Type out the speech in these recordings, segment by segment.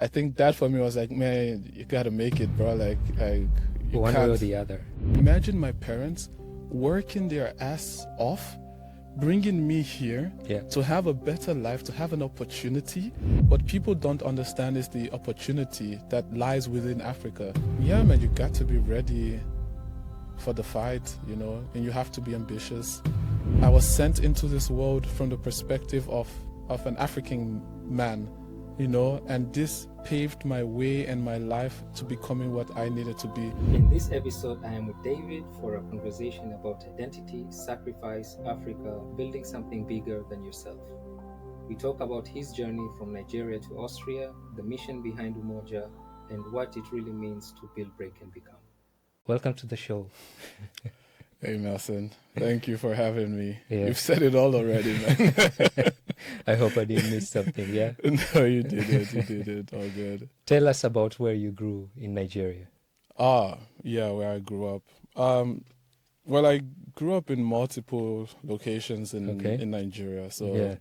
I think that for me was like, man, you gotta make it, bro. You One way can't. or the other. Imagine my parents working their ass off, bringing me here Yeah. to have a better life, to have an opportunity. What people don't understand is the opportunity that lies within Africa. Yeah, man, you got to be ready for the fight, and you have to be ambitious. I was sent into this world from the perspective of an African man, and this paved my way and my life to becoming what I needed to be. In this episode, I am with David for a conversation about identity, sacrifice, Africa, building something bigger than yourself. We talk about his journey from Nigeria to Austria, the mission behind Umoja, and what it really means to build, break, and become. Welcome to the show. Hey, Nelson. Thank you for having me. Yeah. You've said it all already, man. I hope I didn't miss something, yeah? No, you did it. You did it. All good. Tell us about where you grew in Nigeria. Yeah, where I grew up. Well, I grew up in multiple locations in Nigeria. So Yeah.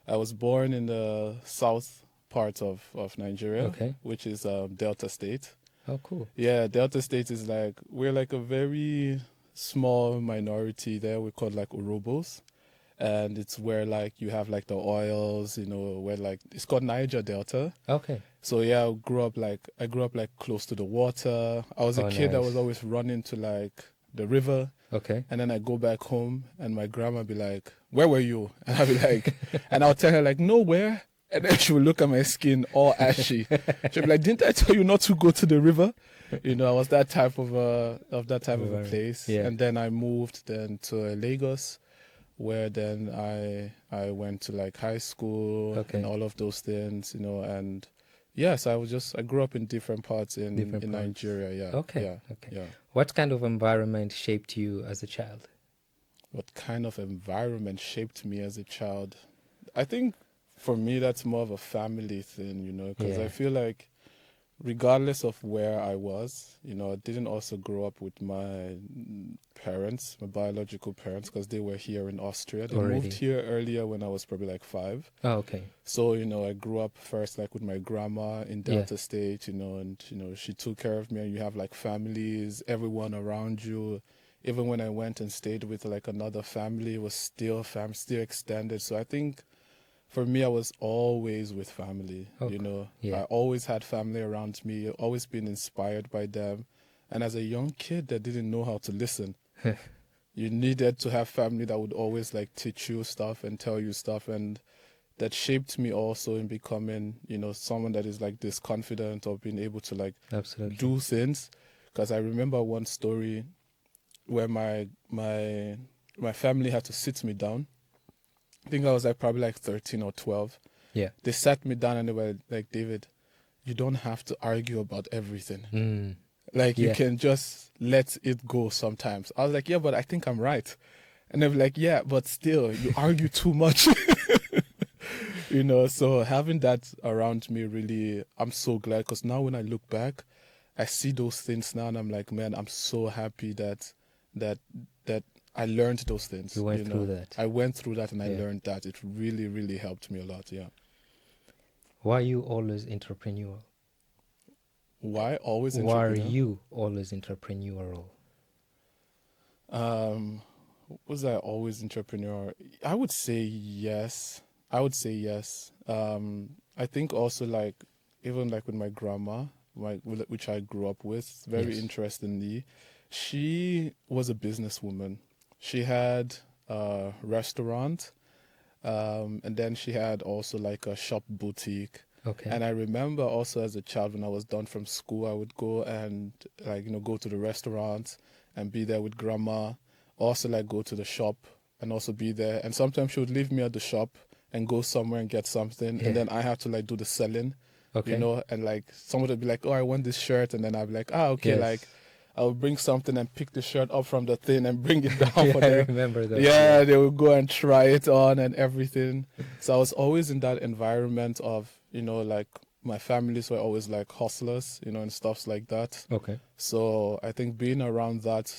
I was born in the south part of Nigeria, which is Delta State. Oh, cool. Yeah, Delta State is we're like a very small minority there. We're called like Urobos. And it's where you have the oils, where it's called Niger Delta. Okay. So yeah, I grew up close to the water. I was a kid that was always running to the river. Okay. And then I go back home and my grandma be like, "Where were you?" And I'll be like, and I'll tell her nowhere. And then she will look at my skin all ashy. She'll be like, "Didn't I tell you not to go to the river?" I was that type of a place. Yeah. And then I moved then to Lagos, where then I went to high school and all of those things, and yes, I grew up in different parts in Nigeria. Yeah. Okay. Yeah. What kind of environment shaped you as a child? What kind of environment shaped me as a child? I think for me that's more of a family thing, because I feel like regardless of where I was, I didn't also grow up with my parents, my biological parents, because they were here in Austria. They moved here earlier when I was probably 5. Oh, okay. So, I grew up first with my grandma in Delta State, and, she took care of me, and you have families, everyone around you. Even when I went and stayed with another family, it was still still extended. So I think for me, I was always with family, I always had family around me, always been inspired by them. And as a young kid that didn't know how to listen, you needed to have family that would always teach you stuff and tell you stuff. And that shaped me also in becoming, someone that is this confident or being able to Absolutely. do things. Because I remember one story where my family had to sit me down. I think I was probably 13 or 12. Yeah. They sat me down and they were like, "David, you don't have to argue about everything. You can just let it go sometimes." I was like, "Yeah, but I think I'm right." And they were like, "Yeah, but still, you argue too much." So having that around me really, I'm so glad, because now when I look back, I see those things now and I'm like, man, I'm so happy that I learned those things. You went through that. I went through that and I learned that. It really, really helped me a lot, yeah. Why are you always entrepreneurial? Why always entrepreneurial? Why are you always entrepreneurial? Was I always entrepreneurial? I would say yes. I think also even with my grandma, which I grew up with, very interestingly, she was a businesswoman. She had a restaurant, and then she had also a shop boutique. Okay. And I remember also as a child, when I was done from school, I would go and go to the restaurant and be there with grandma. Also go to the shop and also be there. And sometimes she would leave me at the shop and go somewhere and get something. And then I have to do the selling, and someone would be like, "Oh, I want this shirt." And then I'd be like, okay, Yes. I'll bring something and pick the shirt up from the thing and bring it down for I them. remember that. Yeah, they would go and try it on and everything. So I was always in that environment of, my families were always hustlers, and stuff like that. Okay. So I think being around that,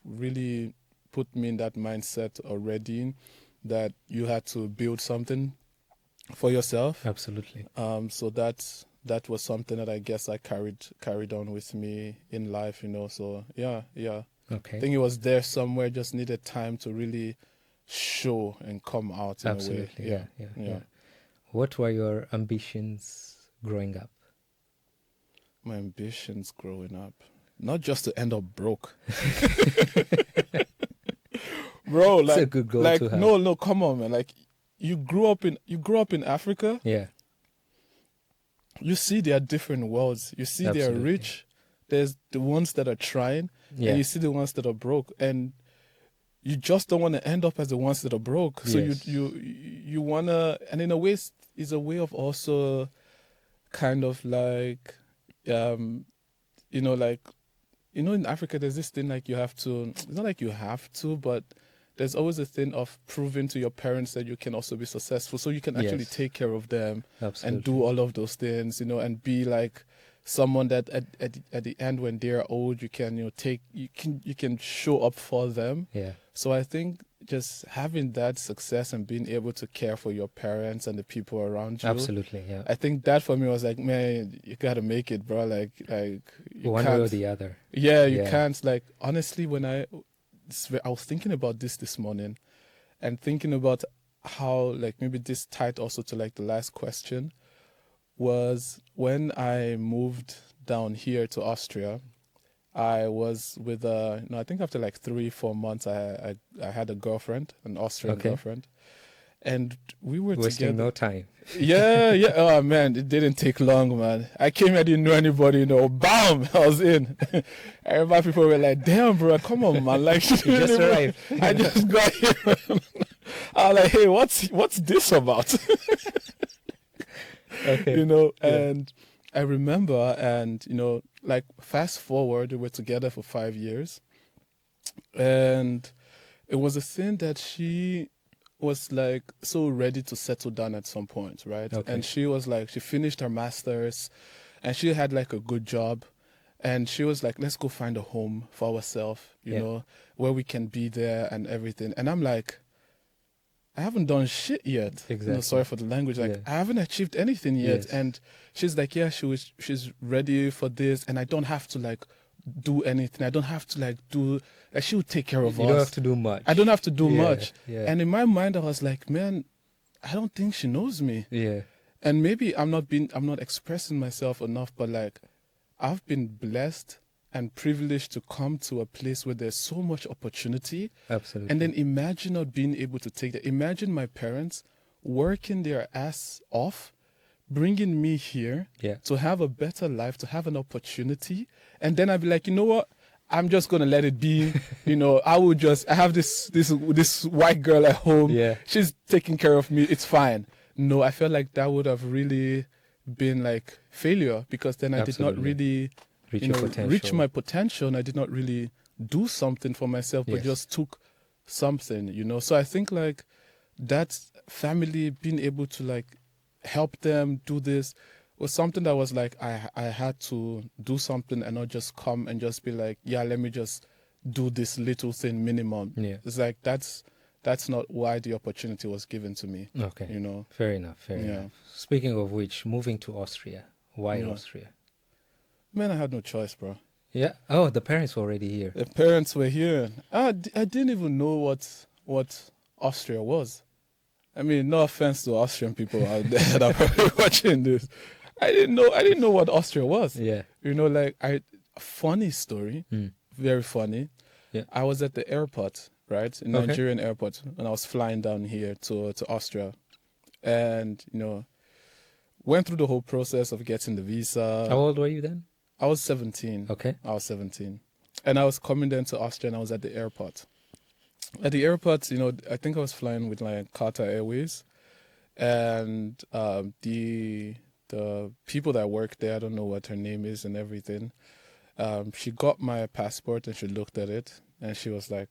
really put me in that mindset already, that you had to build something for yourself. Absolutely. So that that was something that I guess I carried on with me in life, So yeah. I Okay. think it was there somewhere, just needed time to really show and come out in a way. Absolutely. Yeah. What were your ambitions growing up? My ambitions growing up, not just to end up broke. Bro, It's a good goal to have. no, come on, man. Like you grew up in Africa. Yeah. You see there are different worlds. You see they are Absolutely. rich. There's the ones that are trying, Yeah. and you see the ones that are broke, and you just don't want to end up as the ones that are broke. So Yes. you wanna, and in a way, it's a way of also kind of like, like, in Africa, there's this thing like you have to. It's not like you have to, but there's always a thing of proving to your parents that you can also be successful, so you can actually Yes. take care of them Absolutely. and do all of those things, and be like someone that at the end when they're old, you can you can show up for them. Yeah. So I think just having that success and being able to care for your parents and the people around you. Absolutely. Yeah. I think that for me was like, man, you gotta make it, bro. Like you One can't, way or the other. yeah, you Yeah. can't. Like honestly, when I was thinking about this morning, and thinking about how like maybe this tied also to like the last question, was when I moved down here to Austria. I was with I think after like 3-4 months, I had a girlfriend, an Austrian Okay. girlfriend, and we were Wasting together. no time. Yeah. Oh man, it didn't take long, man. I came, I didn't know anybody, bam, I was in. I remember people were like, "Damn, bro, come on, man!" Like, You just arrived. I just got here. I was like, "Hey, what's this about?" Okay. Yeah. And I remember, and like fast forward, we were together for 5 years, and it was a thing that she was like so ready to settle down at some point, right? Okay. And she was like, she finished her master's, and she had like a good job, and she was like, let's go find a home for ourselves, Yeah. where we can be there and everything. And I'm like, I haven't done shit yet. Exactly. Sorry for the language. Like, Yeah. I haven't achieved anything yet. Yes. And she's like, yeah, she's ready for this, and I don't have to like do anything. I don't have to like do. Like, she'll take care of You us. don't have to do much. I don't have to do Yeah, much. yeah. And in my mind, I was like, man, I don't think she knows me. Yeah. And maybe I'm not expressing myself enough, but like, I've been blessed and privileged to come to a place where there's so much opportunity. Absolutely. And then imagine not being able to take that. Imagine my parents working their ass off, bringing me here Yeah. to have a better life, to have an opportunity. And then I'd be like, you know what? I'm just going to let it be. I have this white girl at home. Yeah. She's taking care of me. It's fine. No, I felt like that would have really been like failure, because then I did not Absolutely. really Reach your potential. reach my potential, and I did not really do something for myself, but Yes. just took something. So I think like that family, being able to like help them do this, was something that was like I had to do something and not just come and just be like, yeah, let me just do this little thing minimum. Yeah. It's like that's not why the opportunity was given to me. Okay. Fair enough. Yeah. Enough. Speaking of which, moving to Austria. Why Yeah. Austria? Man, I had no choice, bro. Yeah. Oh, the parents were already here. The parents were here. I didn't even know what Austria was. I mean, no offense to Austrian people out there that are probably watching this. I didn't know what Austria was. Yeah. Funny story, Mm. very funny. Yeah. I was at the airport, right, in Okay. Nigerian airport, when I was flying down here to Austria, and went through the whole process of getting the visa. How old were you then? I was 17. Okay. I was 17. And I was coming down to Austria, and I was at the airport. At the airport, I think I was flying with like Qatar Airways, and the people that work there, I don't know what her name is and everything. She got my passport and she looked at it, and she was like,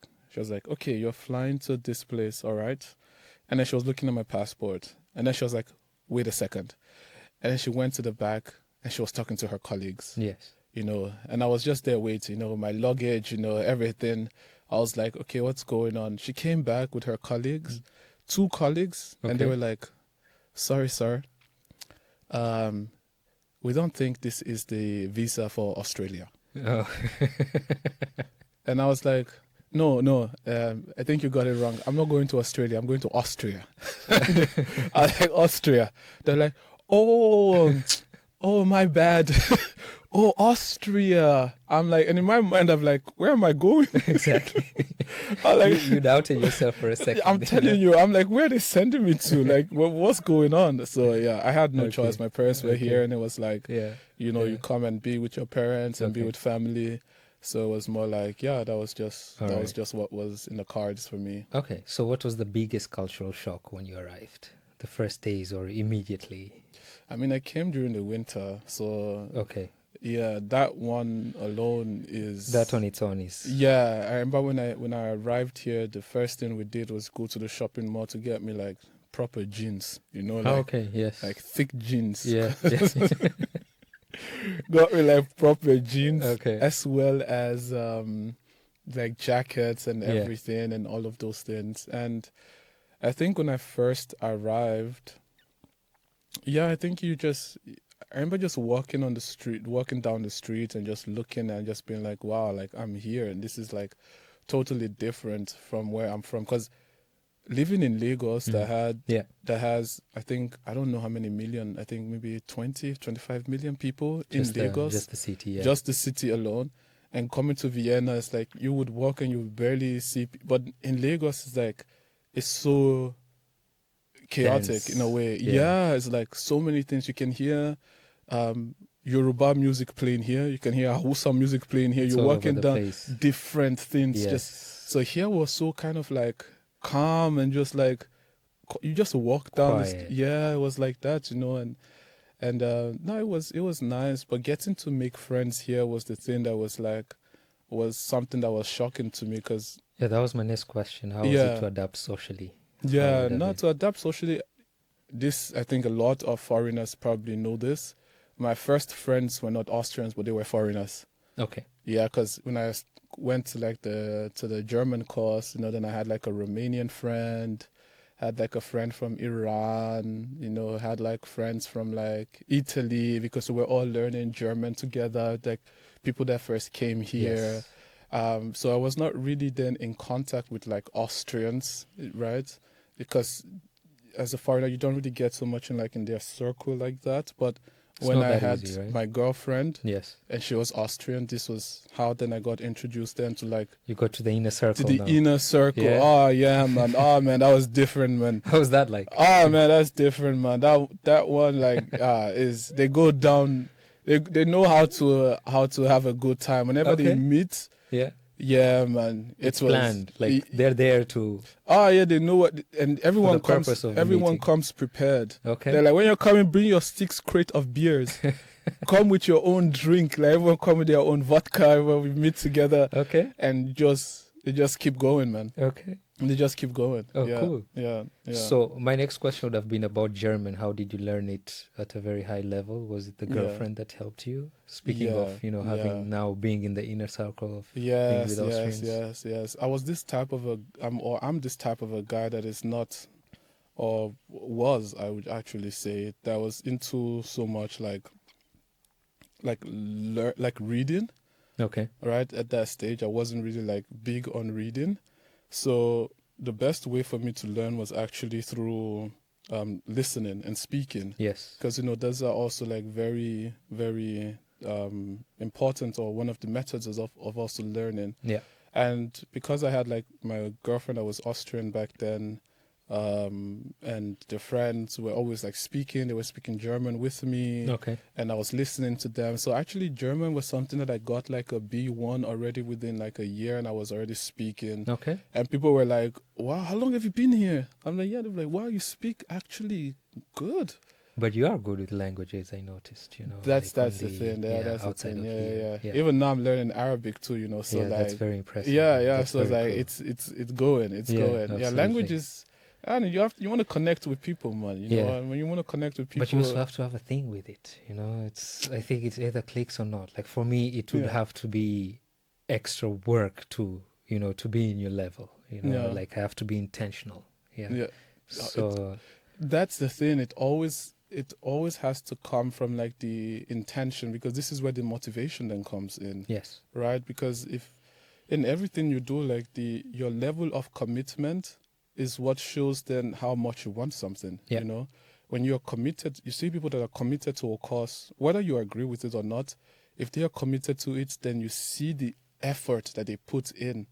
okay, you're flying to this place, all right? And then she was looking at my passport, and then she was like, wait a second. And then she went to the back and she was talking to her colleagues. Yes. And I was just there waiting, my luggage, everything. I was like, okay, what's going on? She came back with her colleagues, 2 colleagues, and they Okay. were like, sorry, sir. we don't think this is the visa for Australia. Oh. And I was like, no, I think you got it wrong. I'm not going to Australia. I'm going to Austria. I was like, Austria. They're like, oh, my bad. Oh, Austria. I'm like, and in my mind, I'm like, where am I going? Exactly. I'm like, You doubted yourself for a second. I'm telling you, I'm like, where are they sending me to? Like, what's going on? So yeah, I had no choice. My parents were here, and it was like, you come and be with your parents and be with family. So it was more like, that was just what was in the cards for me. Okay, so what was the biggest cultural shock when you arrived? The first days or immediately? I mean, I came during the winter, so yeah, that one alone is... That on its own is... Yeah, I remember when I arrived here, the first thing we did was go to the shopping mall to get me like proper jeans, like, like thick jeans. Yeah. Got me like proper jeans, as well as like jackets and everything and all of those things. And I think when I first arrived, I think I remember just walking down the street and just looking and just being like, wow, like I'm here and this is like totally different from where I'm from. Because living in Lagos that has, I think, I don't know how many million, I think maybe 20, 25 million people in Lagos. Just the city, Just the city alone. And coming to Vienna, it's like you would walk and you would barely see. But in Lagos, it's like, it's so chaotic in a way. Yeah, it's like so many things. You can hear Yoruba music playing here. You can hear Hausa music playing here. You're walking down different things. So here was so kind of like calm and just like you just walk down. It was like that, and no, it was nice. But getting to make friends here was the thing that was something that was shocking to me because that was my next question. How was it to adapt socially? To adapt socially. This, I think a lot of foreigners probably know this. My first friends were not Austrians, but they were foreigners. Okay. Yeah, because when I went to like to the German course, then I had like a Romanian friend, had like a friend from Iran, had like friends from like Italy because we were all learning German together, like people that first came here. So I was not really then in contact with like Austrians, right? Because as a foreigner, you don't really get so much in their circle like that. But when I had my girlfriend, and she was Austrian, this was how then I got introduced then to like... You got to the inner circle. Inner circle. Yeah. Oh, yeah, man. Oh, man, that was different, man. How was that like? Oh, man, that's different, man. That one, like, is... They go down... They know how to have a good time. Whenever they meet... Yeah, man. It's planned. Like they're there to... Oh, yeah, they know what... And everyone comes prepared. Okay. They're like, when you're coming, bring your 6 crate of beers. Come with your own drink. Like everyone come with their own vodka when we meet together. Okay. And they just keep going, man. Okay. And they just keep going. Oh, cool. Yeah. So my next question would have been about German. How did you learn it at a very high level? Was it the girlfriend that helped you? Speaking of, having now being in the inner circle of being with Austrians. Yes. I was this type of I'm this type of a guy that is not, or was, I would actually say, that was into so much like reading. Okay. Right at that stage, I wasn't really like big on reading. So the best way for me to learn was actually through listening and speaking. Yes. Because, those are also like very, very important, or one of the methods of also learning. Yeah. And because I had like my girlfriend that was Austrian back then, and the friends were always like speaking. They were speaking German with me. Okay. And I was listening to them. So actually German was something that I got like a B1 already within like a year, and I was already speaking. Okay. And people were like, wow, how long have you been here? I'm like, yeah. They're like, wow, you speak actually good. But you are good with languages, I noticed, That's the thing. Yeah, that's the thing. Yeah. Even now I'm learning Arabic too, so like... that's very impressive. Yeah. So it's like, cool. It's going. It's going. Absolutely. Yeah, languages... And you want to connect with people, man. know, and when you want to connect with people, but you also have to have a thing with it. I think it's either clicks or not. Like for me, it would have to be extra work to to be in your level. Like I have to be intentional. Yeah. Yeah. So that's the thing. It always it always has to come from like the intention, because this is where the motivation then comes in. Yes. Right? Because if in everything you do, like your level of commitment is what shows then how much you want something. Yeah. You know, when you're committed, you see people that are committed to a cause, whether you agree with it or not. If they are committed to it, then you see the effort that they put in,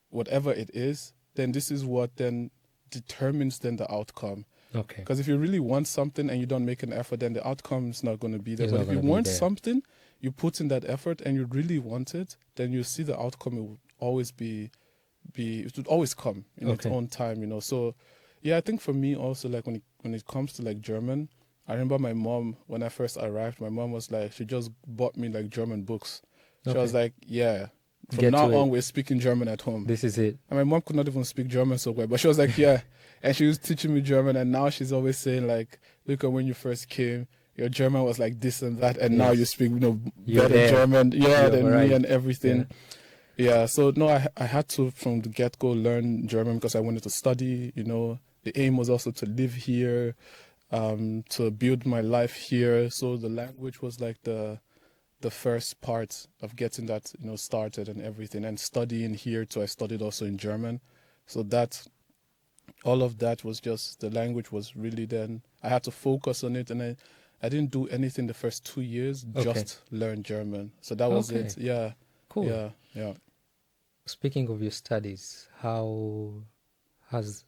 whatever it is. Then this is what then determines then the outcome. Okay. Because if you really want something and you don't make an effort, then the outcome is not going to be there. It's But not if you gonna be want there. something, you put in that effort and you really want it, then you see the outcome. It will always it would always come in its Okay. own time, you know. So, yeah, I think for me also, like when it comes to like German, I remember my mom, when I first arrived, my mom was like, she just bought me like German books. She was like, yeah, from Get now to on, it. we're speaking German at home. This is it. And my mom could not even speak German so well, but she was like, yeah. And she was teaching me German, and now she's always saying like, look at when you first came, your German was like this and that, and now you Yes. speak, you know, You're better there. German, yeah, You're than right. me and everything. Yeah. Yeah, so no, I had to from the get-go learn German because I wanted to study, you know. The aim was also to live here, to build my life here. So the language was like the first part of getting that, you know, started and everything. And studying here too, I studied also in German. So that all of that was just, the language was really, then I had to focus on it, and I didn't do anything the first 2 years, just learn German. So that was it. Yeah. Cool. Yeah. Speaking of your studies, how has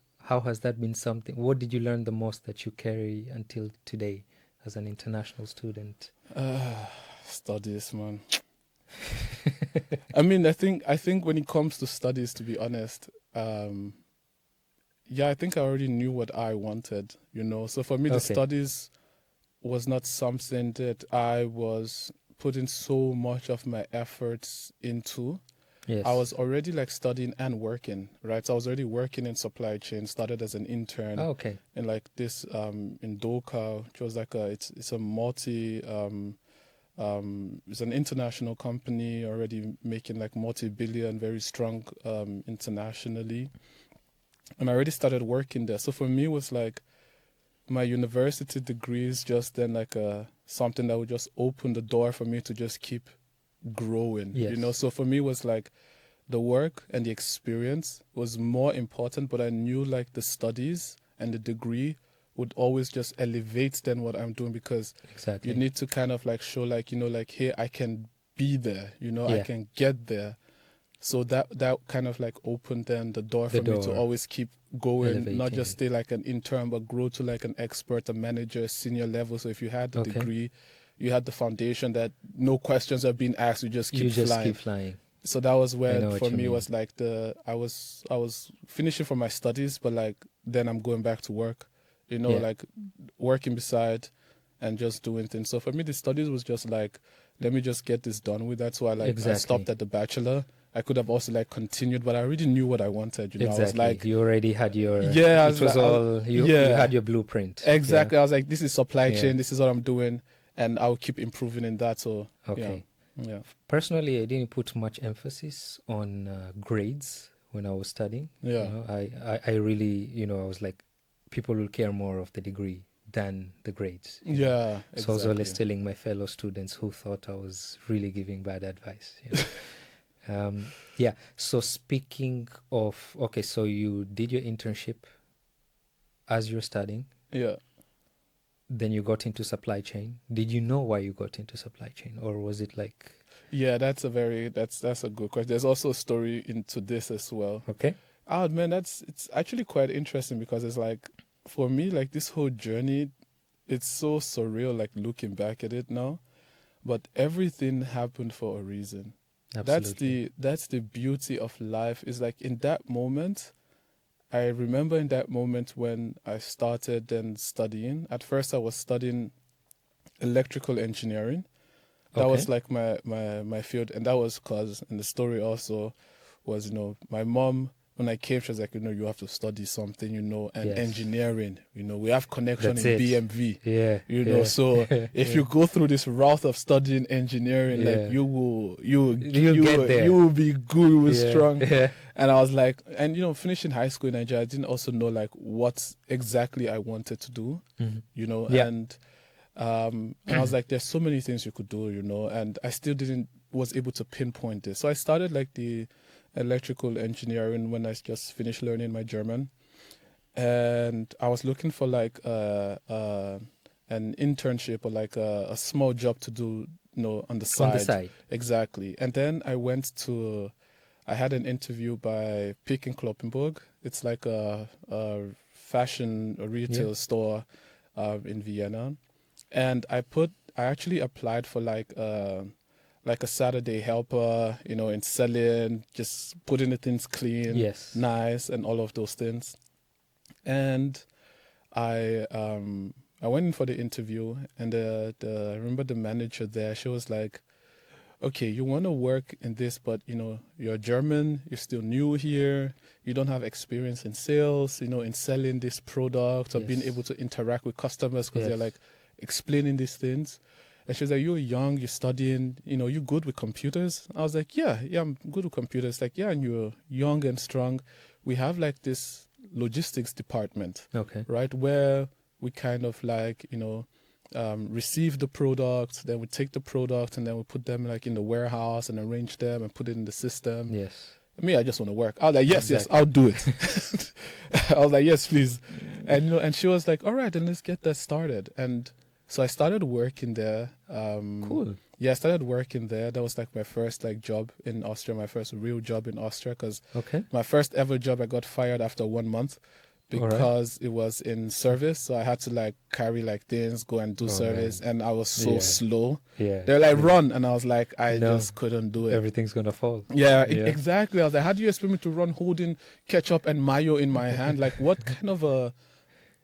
that been something? What did you learn the most that you carry until today as an international student? Studies, man. I mean, I think when it comes to studies, to be honest, yeah, I think I already knew what I wanted, you know. So for me, the studies was not something that I was putting so much of my efforts into. Yes. I was already like studying and working, right? So I was already working in supply chain, started as an intern. In like this in Doka, which was like it's a it's an international company already making like multi-billion, very strong internationally. And I already started working there. So for me, it was like my university degrees just then like something that would just open the door for me to just keep growing, you know. So for me, it was like the work and the experience was more important, but I knew like the studies and the degree would always just elevate then what I'm doing, because you need to kind of like show like, you know, like, hey, I can be there, you know, I can get there. So that kind of like opened then the door for me to always keep going, not just stay like an intern, but grow to like an expert, a manager, senior level. So if you had the degree, you had the foundation that no questions are being asked, you just keep flying. So that was where for me was like I was finishing for my studies, but like then I'm going back to work, you know, like working beside and just doing things. So for me, the studies was just like, let me just get this done with. That's why I stopped at the bachelor. I could have also like continued, but I already knew what I wanted. You know, I was like, you already had your you had your blueprint. Exactly. I was like, this is supply chain. This is what I'm doing, and I'll keep improving in that. So yeah. Personally, I didn't put much emphasis on grades when I was studying. Yeah. You know, I really, you know, I was like, people will care more of the degree than the grades. Yeah. Exactly. So I was always telling my fellow students who thought I was really giving bad advice. You know? So speaking of, so you did your internship as you're studying. Yeah. Then you got into supply chain. Did you know why you got into supply chain, or was it like? Yeah, that's a good question. There's also a story into this as well. Okay. Oh man, it's actually quite interesting, because it's like, for me, like this whole journey, it's so surreal, like looking back at it now, but everything happened for a reason. Absolutely. That's the beauty of life. Is like in that moment, I remember in that moment when I started then studying. At first, I was studying electrical engineering. That was like my field, and that was and the story also was, you know, my mom when I came, she was like, you have to study something, and Yes. engineering, we have connection That's in it. BMV, Yeah. so if you go through this route of studying engineering, like Yeah. you'll get there. you will be good, you will strong. Yeah. And I was like, and finishing high school in Nigeria, I didn't also know like what exactly I wanted to do, Yeah. and I was like, there's so many things you could do, and I still was able to pinpoint this. So I started like the electrical engineering when I just finished learning my German, and I was looking for like an internship or like a small job to do, on the side. On the side. Exactly. And then I had an interview by Pick and Kloppenburg. It's like a fashion retail store in Vienna. And I actually applied for like a Saturday helper, in selling, just putting the things clean, Yes. nice, and all of those things. And I went in for the interview, and I remember the manager there. She was like, "Okay, you want to work in this, but you're German, you're still new here, you don't have experience in sales, in selling this product or being able to interact with customers because they're like explaining these things." And she was like, "You're young, you're studying, you good with computers?" I was like, yeah, I'm good with computers. Like, yeah, and you're young and strong. We have like this logistics department, Okay. right, where we kind of like, receive the product, then we take the product and then we put them like in the warehouse and arrange them and put it in the system. Yes. Me, I just want to work. I was like, yes, I'll do it. I was like, yes, please. And and she was like, all right, then let's get that started. And so I started working there. Cool. Yeah, I started working there. That was like my first like job in Austria, my first real job in Austria, because my first ever job, I got fired after 1 month because it was in service. So I had to like carry like things, go and do service. Man. And I was so slow. Yeah. They're like, run. And I was like, I just couldn't do it. Everything's going to fall. Yeah, exactly. I was like, how do you expect me to run holding ketchup and mayo in my hand? Like, what kind of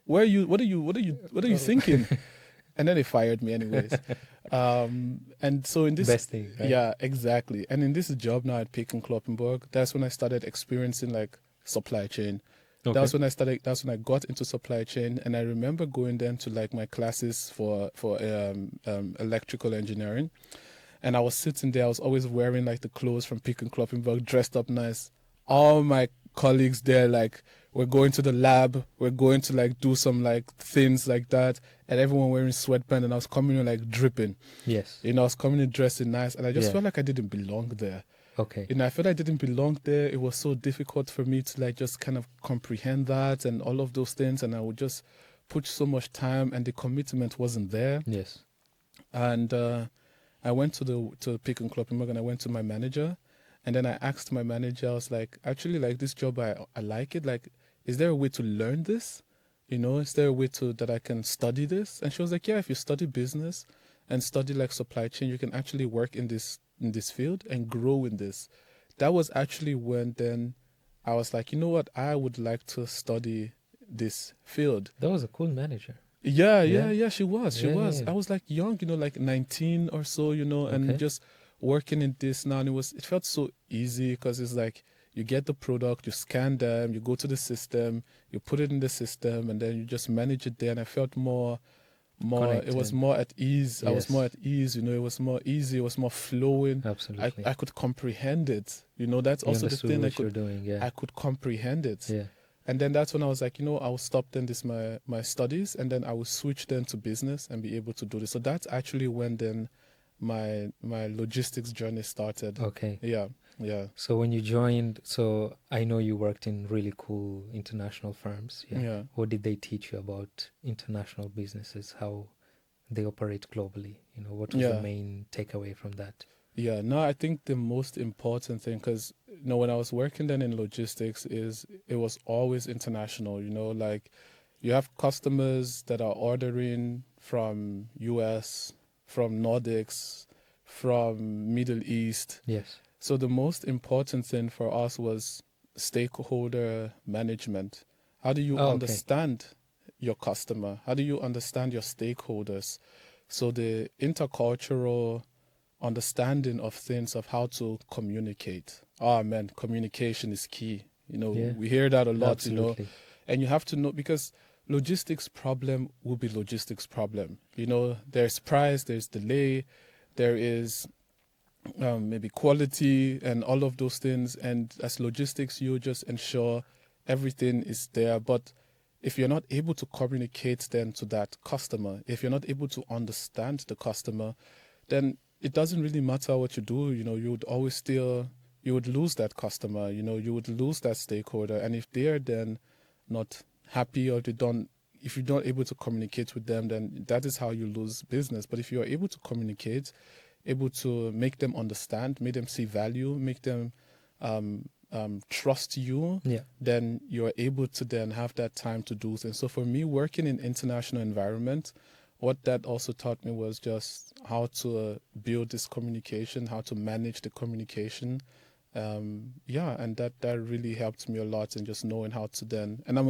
what are you thinking? And then they fired me anyways. And so in this... Best thing, right? Yeah, exactly. And in this job now at Pick and Kloppenburg, that's when I started experiencing like supply chain. Okay. That's when I got into supply chain. And I remember going then to like my classes for electrical engineering. And I was sitting there, I was always wearing like the clothes from Pick and Kloppenburg, dressed up nice. All my colleagues there, like, we're going to the lab, we're going to like do some like things like that, and everyone wearing sweatpants, and I was coming in like dripping. Yes. I was coming in dressing nice, and I just felt like I didn't belong there. Okay. I felt I didn't belong there. It was so difficult for me to like just kind of comprehend that and all of those things, and I would just put so much time, and the commitment wasn't there. Yes. And I went to Pick and Kloppenburg, and I went to my manager. And then I asked my manager, I was like, actually, like this job, I like it. Like, is there a way to learn this? Is there a way that I can study this? And she was like, yeah, if you study business and study like supply chain, you can actually work in this field and grow in this. That was actually when then I was like, you know what? I would like to study this field. That was a cool manager. Yeah, she was. Yeah. I was like young, like 19 or so, and just working in this now, and it felt so easy because it's like you get the product, you scan them, you go to the system, you put it in the system, and then you just manage it there. And I felt more connected. It was more at ease. Yes. I was more at ease, it was more easy, it was more flowing. Absolutely. I could comprehend it. That's also the thing. I could comprehend it. Yeah. And then that's when I was like, I'll stop then my studies, and then I will switch then to business and be able to do this. So that's actually when then my logistics journey started. Okay. Yeah. So when you joined, so I know you worked in really cool international firms. Yeah. What did they teach you about international businesses, how they operate globally? What was the main takeaway from that? Yeah, no, I think the most important thing, because when I was working then in logistics, is it was always international. Like you have customers that are ordering from US, from Nordics, from Middle East. Yes. So the most important thing for us was stakeholder management. How do you understand your customer? How do you understand your stakeholders? So the intercultural understanding of things, of how to communicate. Oh man, communication is key. Yeah, we hear that a lot, absolutely. and you have to know, because logistics problem will be logistics problem. There's price, there's delay, there is maybe quality and all of those things. And as logistics, you just ensure everything is there. But if you're not able to communicate then to that customer, if you're not able to understand the customer, then it doesn't really matter what you do. You would always you would lose that customer, you would lose that stakeholder. And if they're then not happy, or if you're not able to communicate with them, then that is how you lose business. But if you're able to communicate, able to make them understand, make them see value, make them trust you, then you're able to then have that time to do things. So for me, working in international environment, what that also taught me was just how to build this communication, how to manage the communication. And that really helped me a lot in just knowing how to then, and I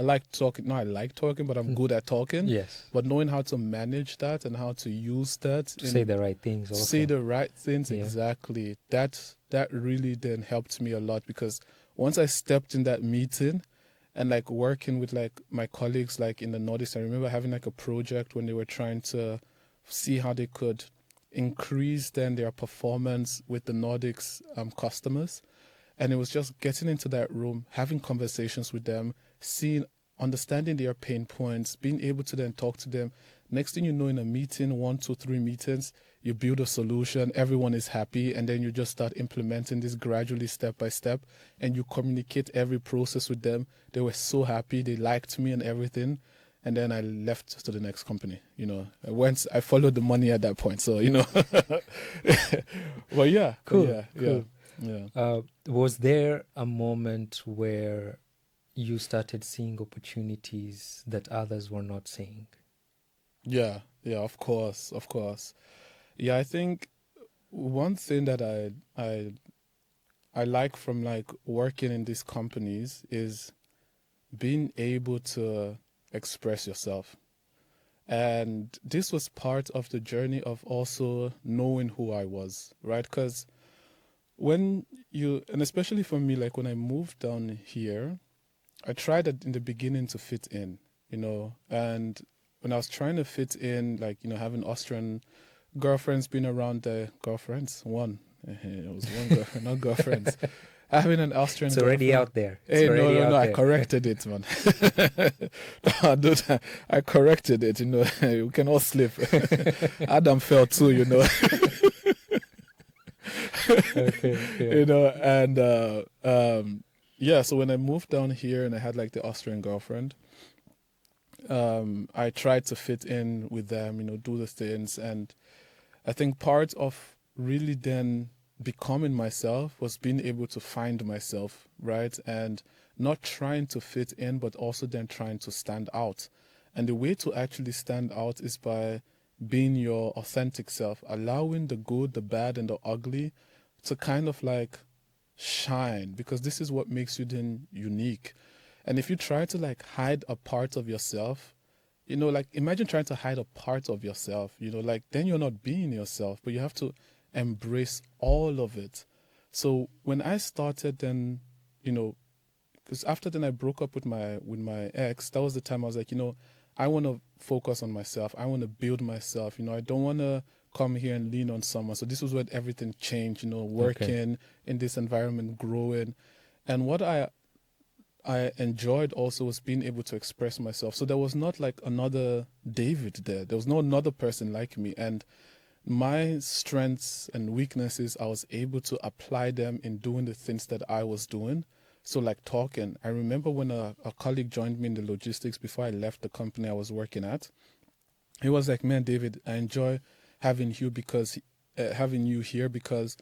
like talking. No, I like talking, but I'm good at talking. Yes. But knowing how to manage that and how to use that to say the right things also. Say the right things, exactly. That really then helped me a lot, because once I stepped in that meeting and like working with like my colleagues like in the Nordics, I remember having like a project when they were trying to see how they could increase then their performance with the Nordics customers. And it was just getting into that room, having conversations with them, understanding their pain points, being able to then talk to them. Next thing you know, in a meeting, 1, 2, 3 meetings, you build a solution, everyone is happy, and then you just start implementing this gradually, step by step, and you communicate every process with them. They were so happy, they liked me and everything. And then I left to the next company. I followed the money at that point. So, but yeah. Cool. Yeah. Was there a moment where you started seeing opportunities that others were not seeing? Yeah, of course. Yeah, I think one thing that I like from like working in these companies is being able to express yourself. And this was part of the journey of also knowing who I was, right? Because and especially for me, like when I moved down here, I tried in the beginning to fit in, and when I was trying to fit in, like, having Austrian girlfriends, being around the girlfriends, it was one girlfriend, not girlfriends. Having an Austrian girlfriend. It's already out there. No, I corrected it, man. I corrected it, we can all slip. Adam fell too, Okay. And so when I moved down here and I had like the Austrian girlfriend, I tried to fit in with them, do the things. And I think part of really then becoming myself was being able to find myself, right? And not trying to fit in, but also then trying to stand out. And the way to actually stand out is by being your authentic self, allowing the good, the bad, and the ugly to kind of like shine, because this is what makes you then unique. And if you try to like hide a part of yourself, like imagine trying to hide a part of yourself, like then you're not being yourself, but you have to embrace all of it. So when I started then, because after then I broke up with my ex, that was the time I was like, I want to focus on myself. I want to build myself. I don't want to come here and lean on someone. So this was when everything changed, working in this environment, growing. And what I enjoyed also was being able to express myself. So there was not like another David there. There was no another person like me. And my strengths and weaknesses, I was able to apply them in doing the things that I was doing. So like talking, I remember when a colleague joined me in the logistics before I left the company I was working at. He was like, man, David, I enjoy having you here because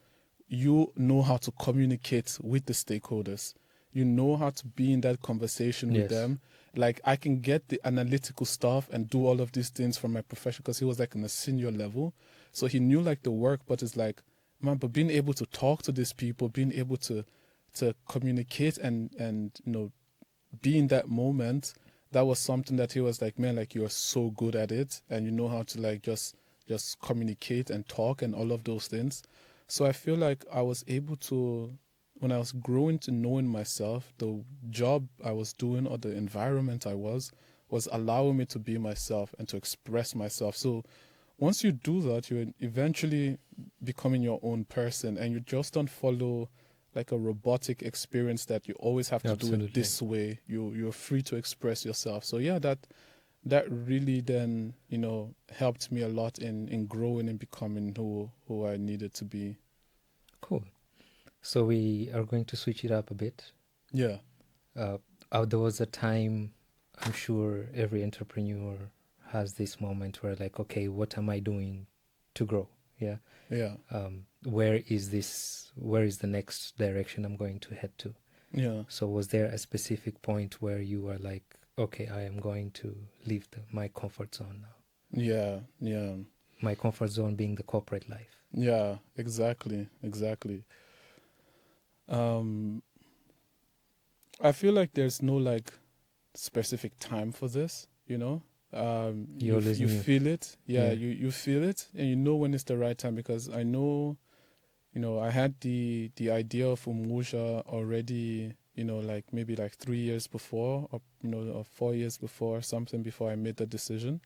you know how to communicate with the stakeholders. You know how to be in that conversation with them. Like I can get the analytical stuff and do all of these things from my profession, because he was like on a senior level. So he knew like the work, but it's like, man, but being able to talk to these people, being able to communicate and be in that moment, that was something that he was like, man, like you're so good at it, and you know how to like just communicate and talk and all of those things. So I feel like I was able to growing to knowing myself, the job I was doing or the environment I was allowing me to be myself and to express myself. So once you do that, you're eventually becoming your own person, and you just don't follow like a robotic experience that you always have to do it this way. You're free to express yourself. So yeah, that really then, helped me a lot in growing and becoming who I needed to be. Cool. So we are going to switch it up a bit. Yeah. There was a time, I'm sure every entrepreneur has this moment where like, okay, what am I doing to grow? Yeah. Yeah. Where is the next direction I'm going to head to? Yeah. So was there a specific point where you were like, okay, I am going to leave my comfort zone now? Yeah. Yeah. My comfort zone being the corporate life. Yeah, exactly. I feel like there's no like specific time for this, you feel it. Yeah. You feel it, and you know when it's the right time, because I know, I had the idea of Umoja already, like maybe like 3 years before, or 4 years before, something before I made the decision.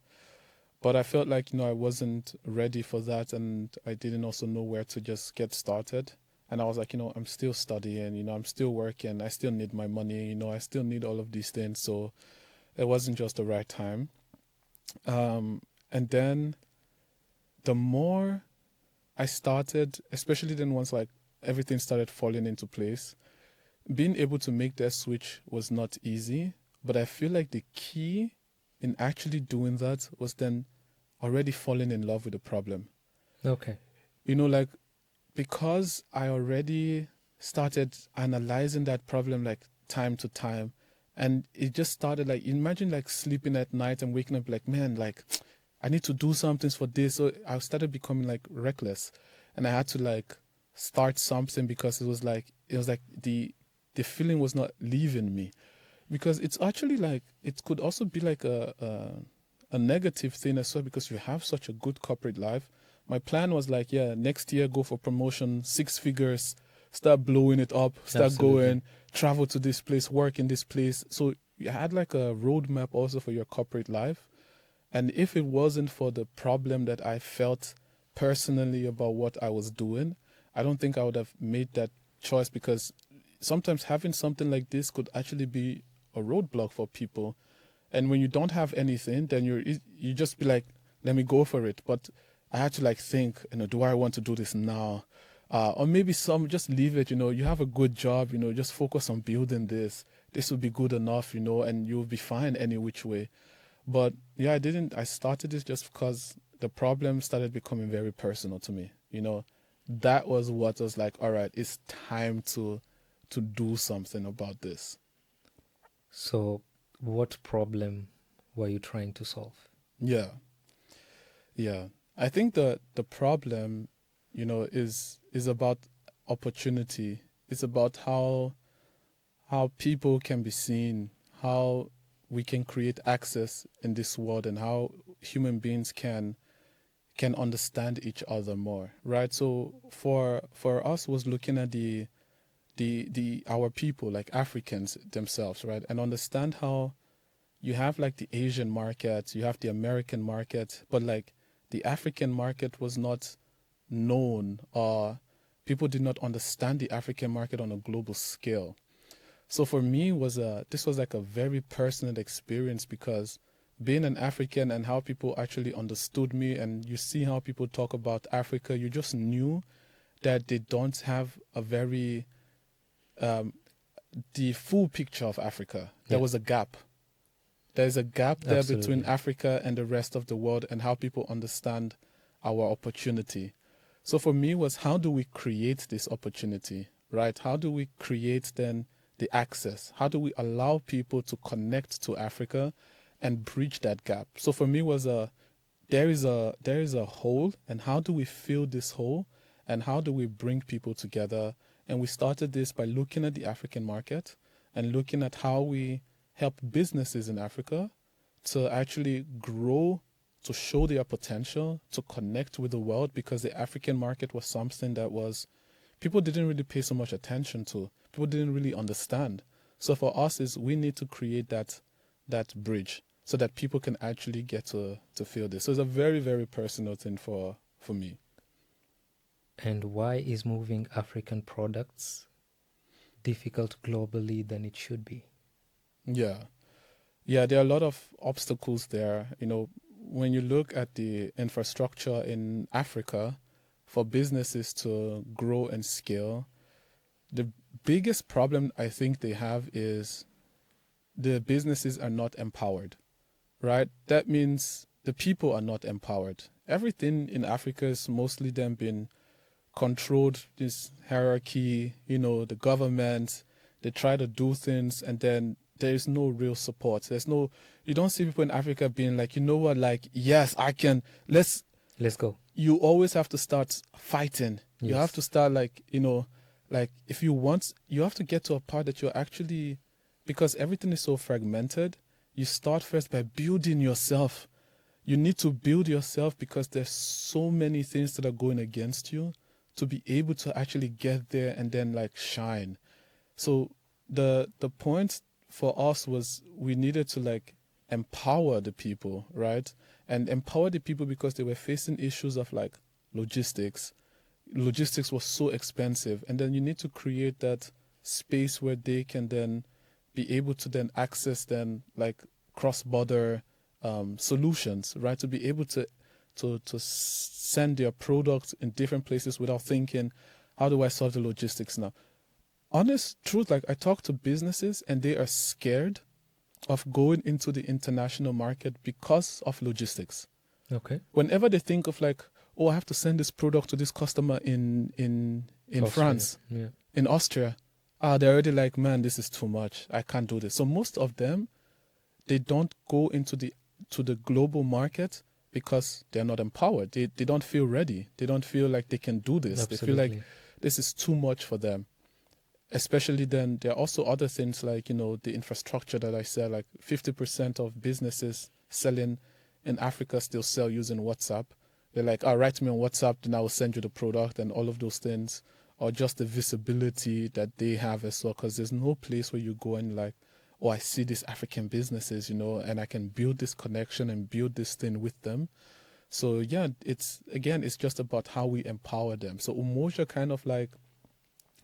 But I felt like, I wasn't ready for that, and I didn't also know where to just get started. And I was like, I'm still studying, I'm still working, I still need my money, I still need all of these things. So it wasn't just the right time. And then the more I started, especially then once like everything started falling into place, being able to make that switch was not easy. But I feel like the key in actually doing that was then already falling in love with the problem. Okay. Like, because I already started analyzing that problem like time to time, and it just started like, imagine like sleeping at night and waking up like, man, like I need to do something for this. So I started becoming like reckless, and I had to like start something, because it was like the feeling was not leaving me. Because it's actually like, it could also be like a negative thing as well, because you have such a good corporate life. My plan was like, yeah, next year go for promotion, 6 figures, start blowing it up, start going, travel to this place, work in this place. So you had like a roadmap also for your corporate life. And if it wasn't for the problem that I felt personally about what I was doing, I don't think I would have made that choice, because sometimes having something like this could actually be a roadblock for people. And when you don't have anything, then you just be like, let me go for it. But I had to like think, do I want to do this now? Or maybe just leave it, you have a good job, just focus on building this. This will be good enough, and you'll be fine any which way. But yeah, I started this just because the problem started becoming very personal to me. That was what was like, all right, it's time to do something about this. So what problem were you trying to solve? Yeah. I think the problem, is about opportunity. It's about how people can be seen, how we can create access in this world, and how human beings can understand each other more, right? So for us was looking at our people, like Africans themselves, right? And understand how you have like the Asian market, you have the American market, but like the African market was not known, or people did not understand the African market on a global scale. So for me, this was like a very personal experience, because being an African and how people actually understood me, and you see how people talk about Africa, you just knew that they don't have a very the full picture of Africa. There was a gap. There's a gap there between Africa and the rest of the world, and how people understand our opportunity. So for me was, how do we create this opportunity, right? How do we create then the access? How do we allow people to connect to Africa and bridge that gap? So for me was there is a hole, and how do we fill this hole, and how do we bring people together? And we started this by looking at the African market and looking at how we help businesses in Africa to actually grow, to show their potential, to connect with the world, because the African market was something that was people didn't really pay so much attention to. People didn't really understand. So for us, is we need to create that bridge so that people can actually get to feel this. So it's a very, very personal thing for me. And why is moving African products difficult globally than it should be? Yeah. There are a lot of obstacles there. When you look at the infrastructure in Africa for businesses to grow and scale, the biggest problem I think they have is the businesses are not empowered, right? That means the people are not empowered. Everything in Africa is mostly them being controlled, this hierarchy, the government, they try to do things, and then there is no real support. You don't see people in Africa being like, you know what, like, yes, I can, let's go. You always have to start fighting. Yes. You have to start like if you want, you have to get to a part that you're actually, because everything is so fragmented, you start first by building yourself. You need to build yourself because there's so many things that are going against you to be able to actually get there and then like shine. So the point for us was we needed to like empower the people, right? And empower the people because they were facing issues of like logistics. Logistics was so expensive. And then you need to create that space where they can then be able to then access then like cross-border solutions, right? To be able to send their products in different places without thinking, how do I solve the logistics now? Honest truth, like I talk to businesses and they are scared of going into the international market because of logistics. Okay. Whenever they think of like, oh, I have to send this product to this customer in France, in Austria, they're already like, man, this is too much. I can't do this. So most of them, they don't go into the global market because they're not empowered. They don't feel ready. They don't feel like they can do this. Absolutely. They feel like this is too much for them. Especially then, there are also other things like, the infrastructure that I said, like 50% of businesses selling in Africa still sell using WhatsApp. They're like, write me on WhatsApp, then I will send you the product and all of those things. Or just the visibility that they have as well, because there's no place where you go and like, oh, I see these African businesses, and I can build this connection and build this thing with them. So yeah, it's just about how we empower them. So Umoja kind of like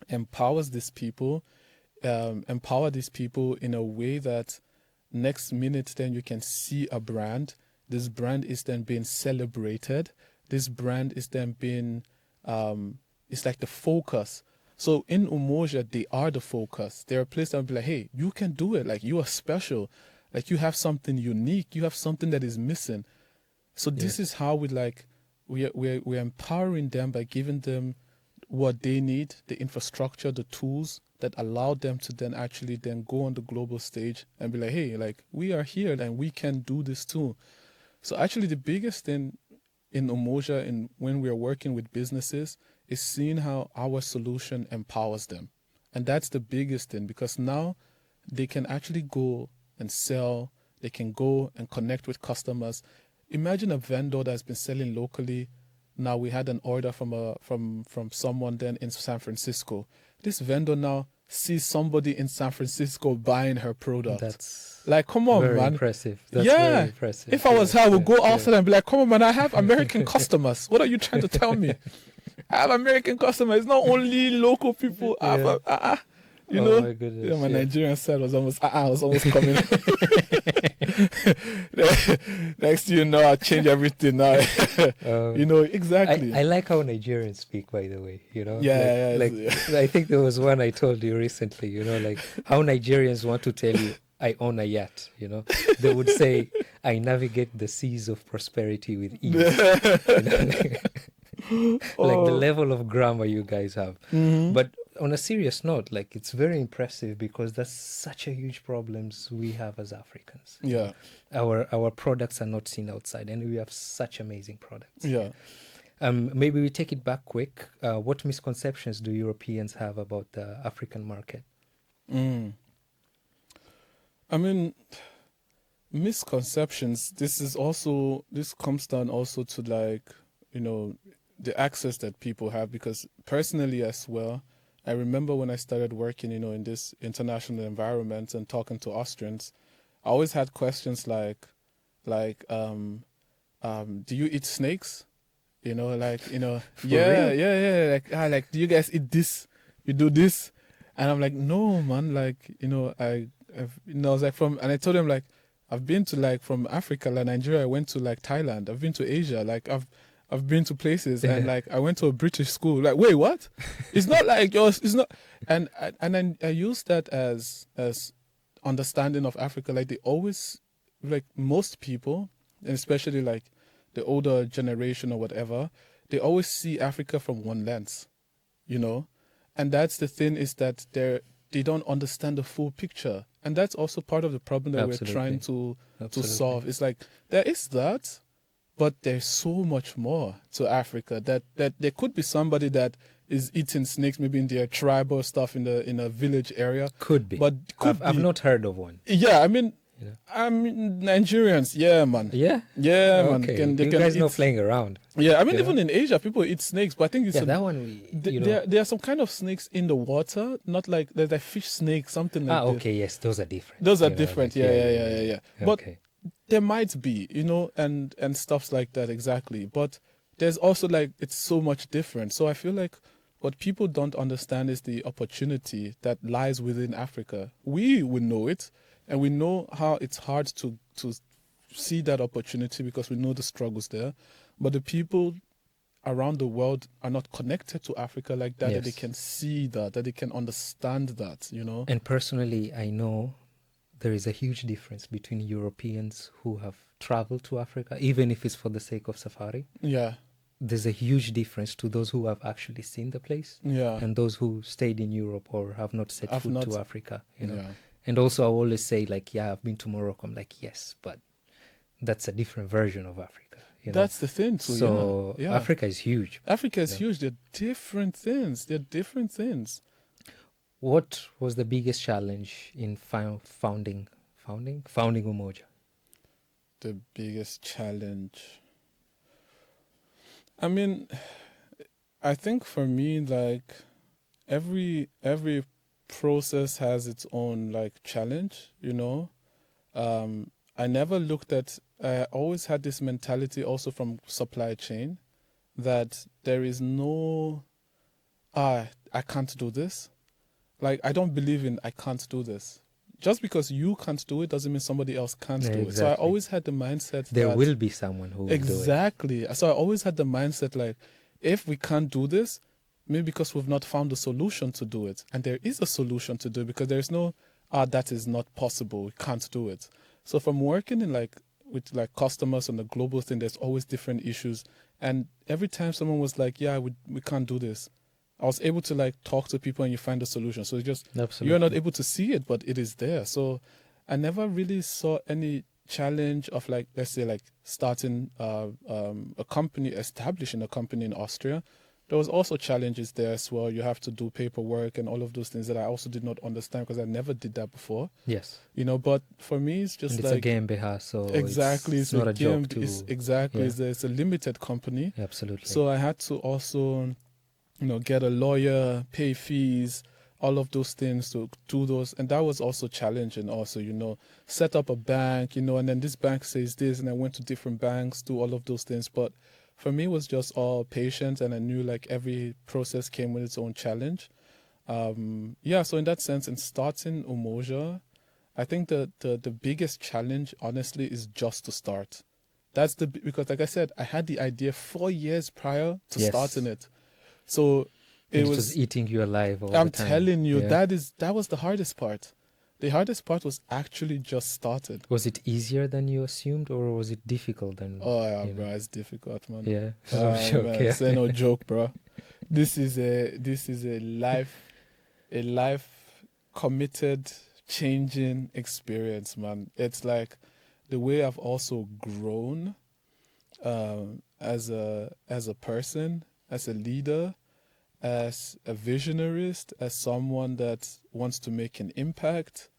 empower these people in a way that next minute then you can see a brand. This brand is then being celebrated. This brand is then being, it's like the focus. So in Umoja, they are the focus. They're a place that will be like, hey, you can do it. Like, you are special. Like, you have something unique. You have something that is missing. So this is how we're empowering them by giving them what they need, the infrastructure, the tools that allow them to then actually then go on the global stage and be like, hey, like, we are here and we can do this too. So actually the biggest thing in Umoja and when we are working with businesses is seeing how our solution empowers them. And that's the biggest thing, because now they can actually go and sell, they can go and connect with customers. Imagine a vendor that's been selling locally. Now we had an order from someone then in San Francisco. This vendor now sees somebody in San Francisco buying her product. That's like, come on, very man. Impressive. That's very impressive. If I was her, I would go outside and be like, come on, man, I have American customers. What are you trying to tell me? I have American customers. It's not only local people. I have My goodness. My Nigerian side was almost coming. Next thing you know, I'll change everything now. Exactly. I like how Nigerians speak, by the way. Yeah. I think there was one I told you recently. Like how Nigerians want to tell you, I own a yacht. They would say, I navigate the seas of prosperity with ease. Like the level of grammar you guys have. Mm-hmm. But on a serious note, like, it's very impressive because that's such a huge problems we have as Africans. Yeah. Our products are not seen outside, and we have such amazing products. Yeah. Maybe we take it back quick. What misconceptions do Europeans have about the African market? I mean, misconceptions, this comes down also to like, the access that people have. Because personally as well, I remember when I started working, in this international environment and talking to Austrians, I always had questions like, do you eat snakes? For real? Yeah. Like, do you guys eat this? You do this? And I'm like, no, man. Like, I was like and I told him like, I've been to like from Africa, like Nigeria. I went to like Thailand. I've been to Asia. Like, I've been to places, and like I went to a British school. Like, wait, what? It's not like yours. It's not. And I use that as understanding of Africa. Like, they always, like most people, and especially like the older generation or whatever, they always see Africa from one lens, and that's the thing, is that they don't understand the full picture, and that's also part of the problem that Absolutely. we're trying to Absolutely. solve. It's like there is that, but there's so much more to Africa, that there could be somebody that is eating snakes maybe in their tribe or stuff in a village area. Could be. But I've not heard of one. Yeah, I mean, Yeah. Nigerians, yeah, man. Yeah? Yeah, man. Okay. They You can guys eat, not playing around. yeah, I mean, Yeah. even in Asia, people eat snakes, but I think it's Yeah, that one, there are some kind of snakes in the water, not like there's a fish snake, something like this. okay, yes, those are different. Those are You know, different, like, yeah. But Okay. there might be, and stuffs like that, exactly. But there's also like, it's so much different. So I feel like what people don't understand is the opportunity that lies within Africa. We know it, and we know how it's hard to see that opportunity because we know the struggles there. But the people around the world are not connected to Africa like that, that they Yes. can see that they can understand that, And personally, I know there is a huge difference between Europeans who have traveled to Africa, even if it's for the sake of safari. Yeah, There's a huge difference to those who have actually seen the place yeah, and those who stayed in Europe or have not set I've foot not- to Africa, yeah. And also I always say like, yeah, I've been to Morocco. I'm like, yes, but that's a different version of Africa. That's the thing too. So yeah. Africa is huge. Africa is Yeah. huge. They're different things. What was the biggest challenge in founding Umoja? The biggest challenge. I mean, I think for me, like every process has its own like challenge, I never looked at, I always had this mentality also from supply chain that there is no, I can't do this. Like, I don't believe in I can't do this. Just because you can't do it doesn't mean somebody else can't do it. So I Exactly. always had the mindset There that will be someone who will do it. exactly. So I always had the mindset like, if we can't do this, maybe because we've not found a solution to do it. And there is a solution to do it, because there's no, that is not possible, we can't do it. So from working in with customers on the global thing, there's always different issues. And every time someone was like, yeah, we can't do this, I was able to talk to people and you find a solution. So it's just, Absolutely. you're not able to see it, but it is there. So I never really saw any challenge of let's say starting a company, establishing a company in Austria. There was also challenges there as well. You have to do paperwork and all of those things that I also did not understand because I never did that before. Yes. But for me, it's just And it's a GmbH, so exactly, it's not a job to... exactly, Yeah. it's a limited company. Absolutely. So I had to also, get a lawyer, pay fees, all of those things to do those. And that was also challenging also, set up a bank, and then this bank says this, and I went to different banks, do all of those things. But for me, it was just all patience, and I knew every process came with its own challenge. So in that sense, in starting Umoja, I think the biggest challenge, honestly, is just to start. Because like I said, I had the idea 4 years prior to Yes. starting it. So it was eating you alive all the time. I'm telling you, Yeah. that was the hardest part. The hardest part was actually just started. Was it easier than you assumed, or was it difficult than... Oh yeah, you know? bro, it's difficult, man. Yeah. Man, Okay. it's no joke, bro. This is a life committed, changing experience, man. It's like the way I've also grown as a person, as a leader, as a visionarist, as someone that wants to make an impact.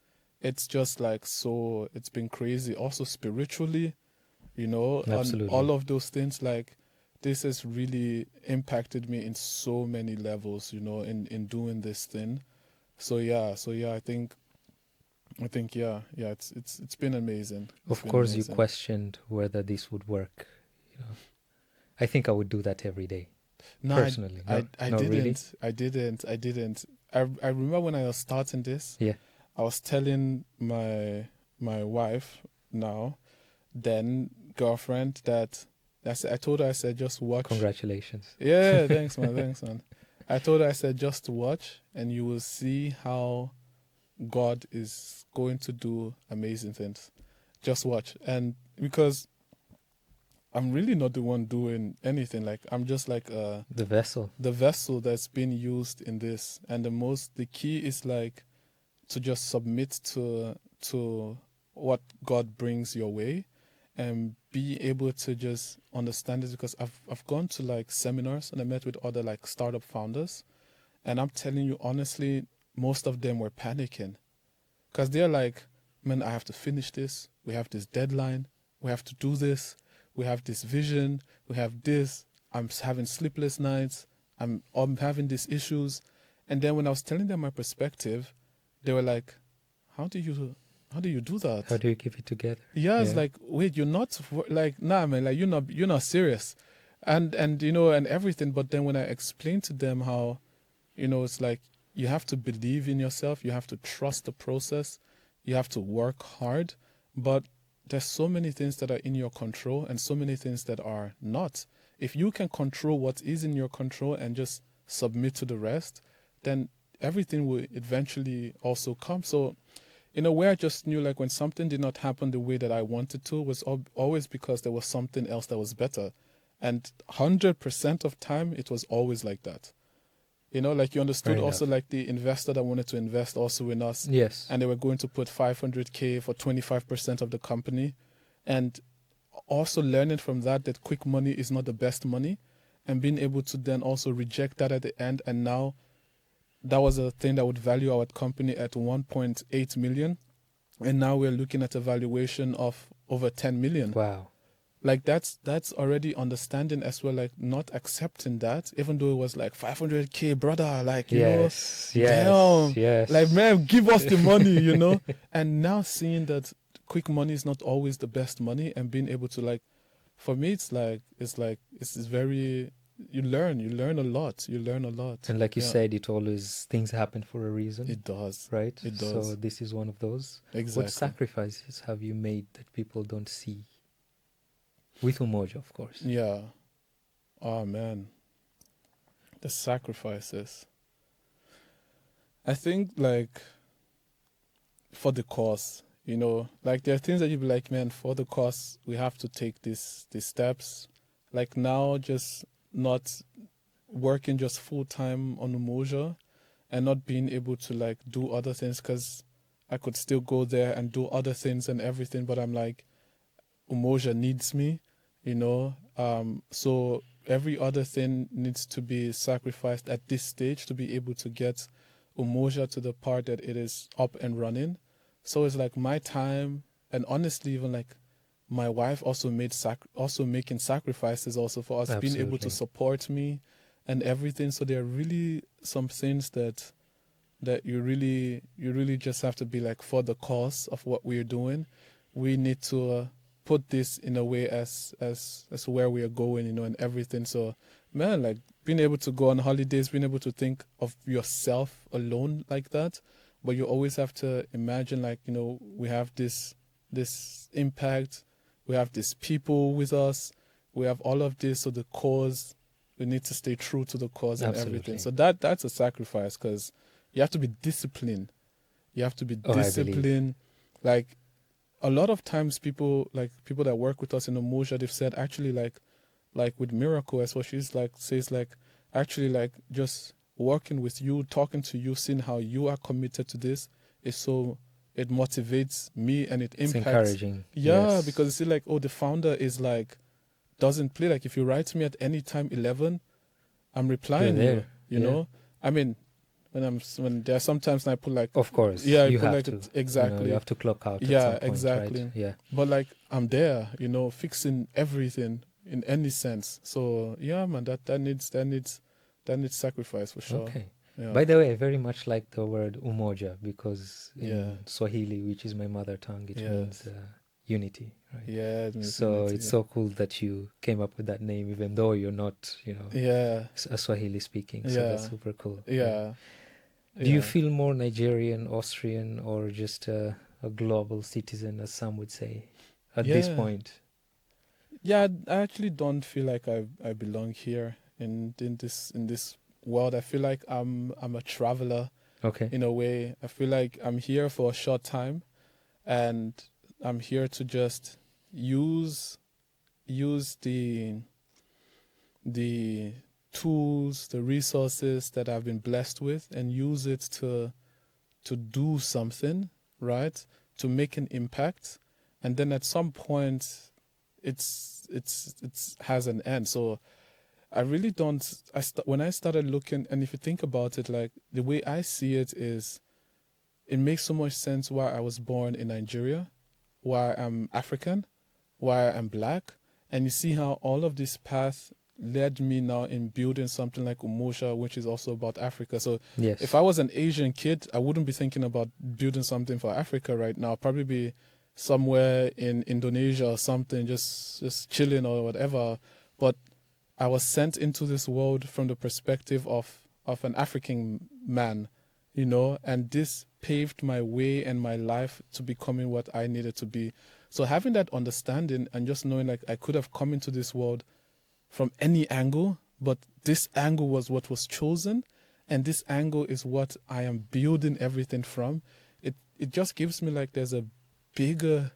It's just it's been crazy. Also spiritually, on Absolutely. all of those things, this has really impacted me in so many levels, in doing this thing. So yeah, I think yeah, it's been amazing. Of course, you questioned whether this would work. I think I would do that every day. No, personally, I not didn't. really. I didn't. I remember when I was starting this. Yeah. I was telling my wife now, then girlfriend, that I told her, I said, just watch. Congratulations. Yeah, thanks man. I told her, I said, just watch and you will see how God is going to do amazing things. Just watch. And because I'm really not the one doing anything. Like, I'm just like the vessel that's being used in this. And the key is like to just submit to what God brings your way and be able to just understand it. Because I've gone to like seminars and I met with other like startup founders, and I'm telling you honestly, most of them were panicking because they're like, man, I have to finish this. We have this deadline. We have to do this. We have this vision. We have this. I'm having sleepless nights. I'm having these issues. And then when I was telling them my perspective, they were like, how do you do that? How do you keep it together? Yeah, it's like, wait, you're not like, nah, man, like you're not serious. And and everything. But then when I explained to them how, it's like, you have to believe in yourself. You have to trust the process. You have to work hard. But there's so many things that are in your control and so many things that are not. If you can control what is in your control and just submit to the rest, then everything will eventually also come. So in a way, I just knew like when something did not happen the way that I wanted to, was always because there was something else that was better. And 100% of time, it was always like that. Like you understood also like the investor that wanted to invest also in us. Yes. And they were going to put 500K for 25% of the company. And also learning from that quick money is not the best money, and being able to then also reject that at the end. And now that was a thing that would value our company at 1.8 million. And now we're looking at a valuation of over 10 million. Wow. Like that's already understanding as well, like not accepting that, even though it was like 500K, brother, like, yes, damn, yes. like, man, give us the money, And now seeing that quick money is not always the best money, and being able to like, for me, it's very, you learn a lot. And like you said, things happen for a reason. It does. Right? It does. So this is one of those. Exactly. What sacrifices have you made that people don't see? With Umoja, of course. Yeah. Oh, man. The sacrifices. I think, like, for the cause, like there are things that you'd be like, man, for the cause, we have to take these steps. Like now, just not working just full-time on Umoja and not being able to, like, do other things, because I could still go there and do other things and everything, but I'm like, Umoja needs me. So every other thing needs to be sacrificed at this stage to be able to get Umoja to the part that it is up and running. So it's like my time, and honestly, even like my wife also making sacrifices also for us. Absolutely. Being able to support me and everything. So there are really some things that you really just have to be like, for the cause of what we're doing, we need to put this in a way as where we are going, and everything. So, man, like being able to go on holidays, being able to think of yourself alone like that, but you always have to imagine, like, we have this impact, we have these people with us, we have all of this. So the cause, we need to stay true to the cause. Absolutely. And everything. So that's a sacrifice, because you have to be disciplined. You have to be disciplined. Like, a lot of times people that work with us in Umoja, they've said actually like with Miracle as well, she's like, says like, actually like just working with you, talking to you, seeing how you are committed to this is so, it motivates me and it impacts. It's encouraging. Yeah, yes. Because you see like, the founder is like, doesn't play. Like if you write to me at any time 11, I'm replying there. you know? I mean, when there are sometimes I put like, of course, yeah, you put have like to. Exactly. You have to clock out. Yeah, at some point, exactly. Right? Yeah. But like I'm there, fixing everything, in any sense. So yeah, man, that needs sacrifice for sure. Okay. Yeah. By the way, I very much like the word Umoja, because in Yeah. Swahili, which is my mother tongue, it means Yes. unity, right? Yeah, it means So unity. it's so cool that you came up with that name, even though you're not, Yeah. a Swahili speaking. So that's Yeah. super cool. Yeah. Do you Yeah. feel more Nigerian, Austrian, or just a global citizen, as some would say, at this Yeah. point? Yeah, I actually don't feel like I belong here in this world. I feel like I'm a traveler Okay. in a way. I feel like I'm here for a short time, and I'm here to just use the tools, the resources that I've been blessed with, and use it to do something, right? To make an impact, and then at some point, it's has an end. So I really don't. When I started looking, and if you think about it, like the way I see it is, it makes so much sense why I was born in Nigeria, why I'm African, why I'm black, and you see how all of this path led me now in building something like Umoja, which is also about Africa. So Yes. if I was an Asian kid, I wouldn't be thinking about building something for Africa right now. I'd probably be somewhere in Indonesia or something, just chilling or whatever. But I was sent into this world from the perspective of an African man, and this paved my way and my life to becoming what I needed to be. So having that understanding and just knowing like I could have come into this world from any angle, but this angle was what was chosen, and this angle is what I am building everything from. It just gives me like there's a bigger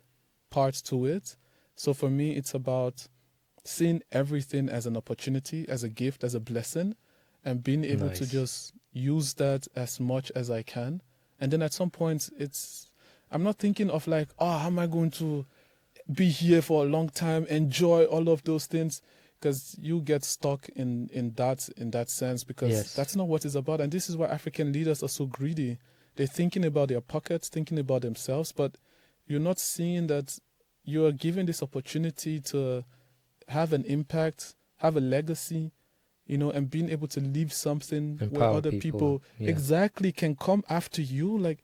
part to it. So for me, it's about seeing everything as an opportunity, as a gift, as a blessing, and being able to Nice. just use that as much as I can. And then at some point, I'm not thinking of like, oh, how am I going to be here for a long time, enjoy all of those things, because you get stuck in that sense, because Yes. that's not what it's about. And this is why African leaders are so greedy. They're thinking about their pockets, thinking about themselves, but you're not seeing that you are given this opportunity to have an impact, have a legacy, and being able to leave something where Empower other people yeah. exactly can come after you. Like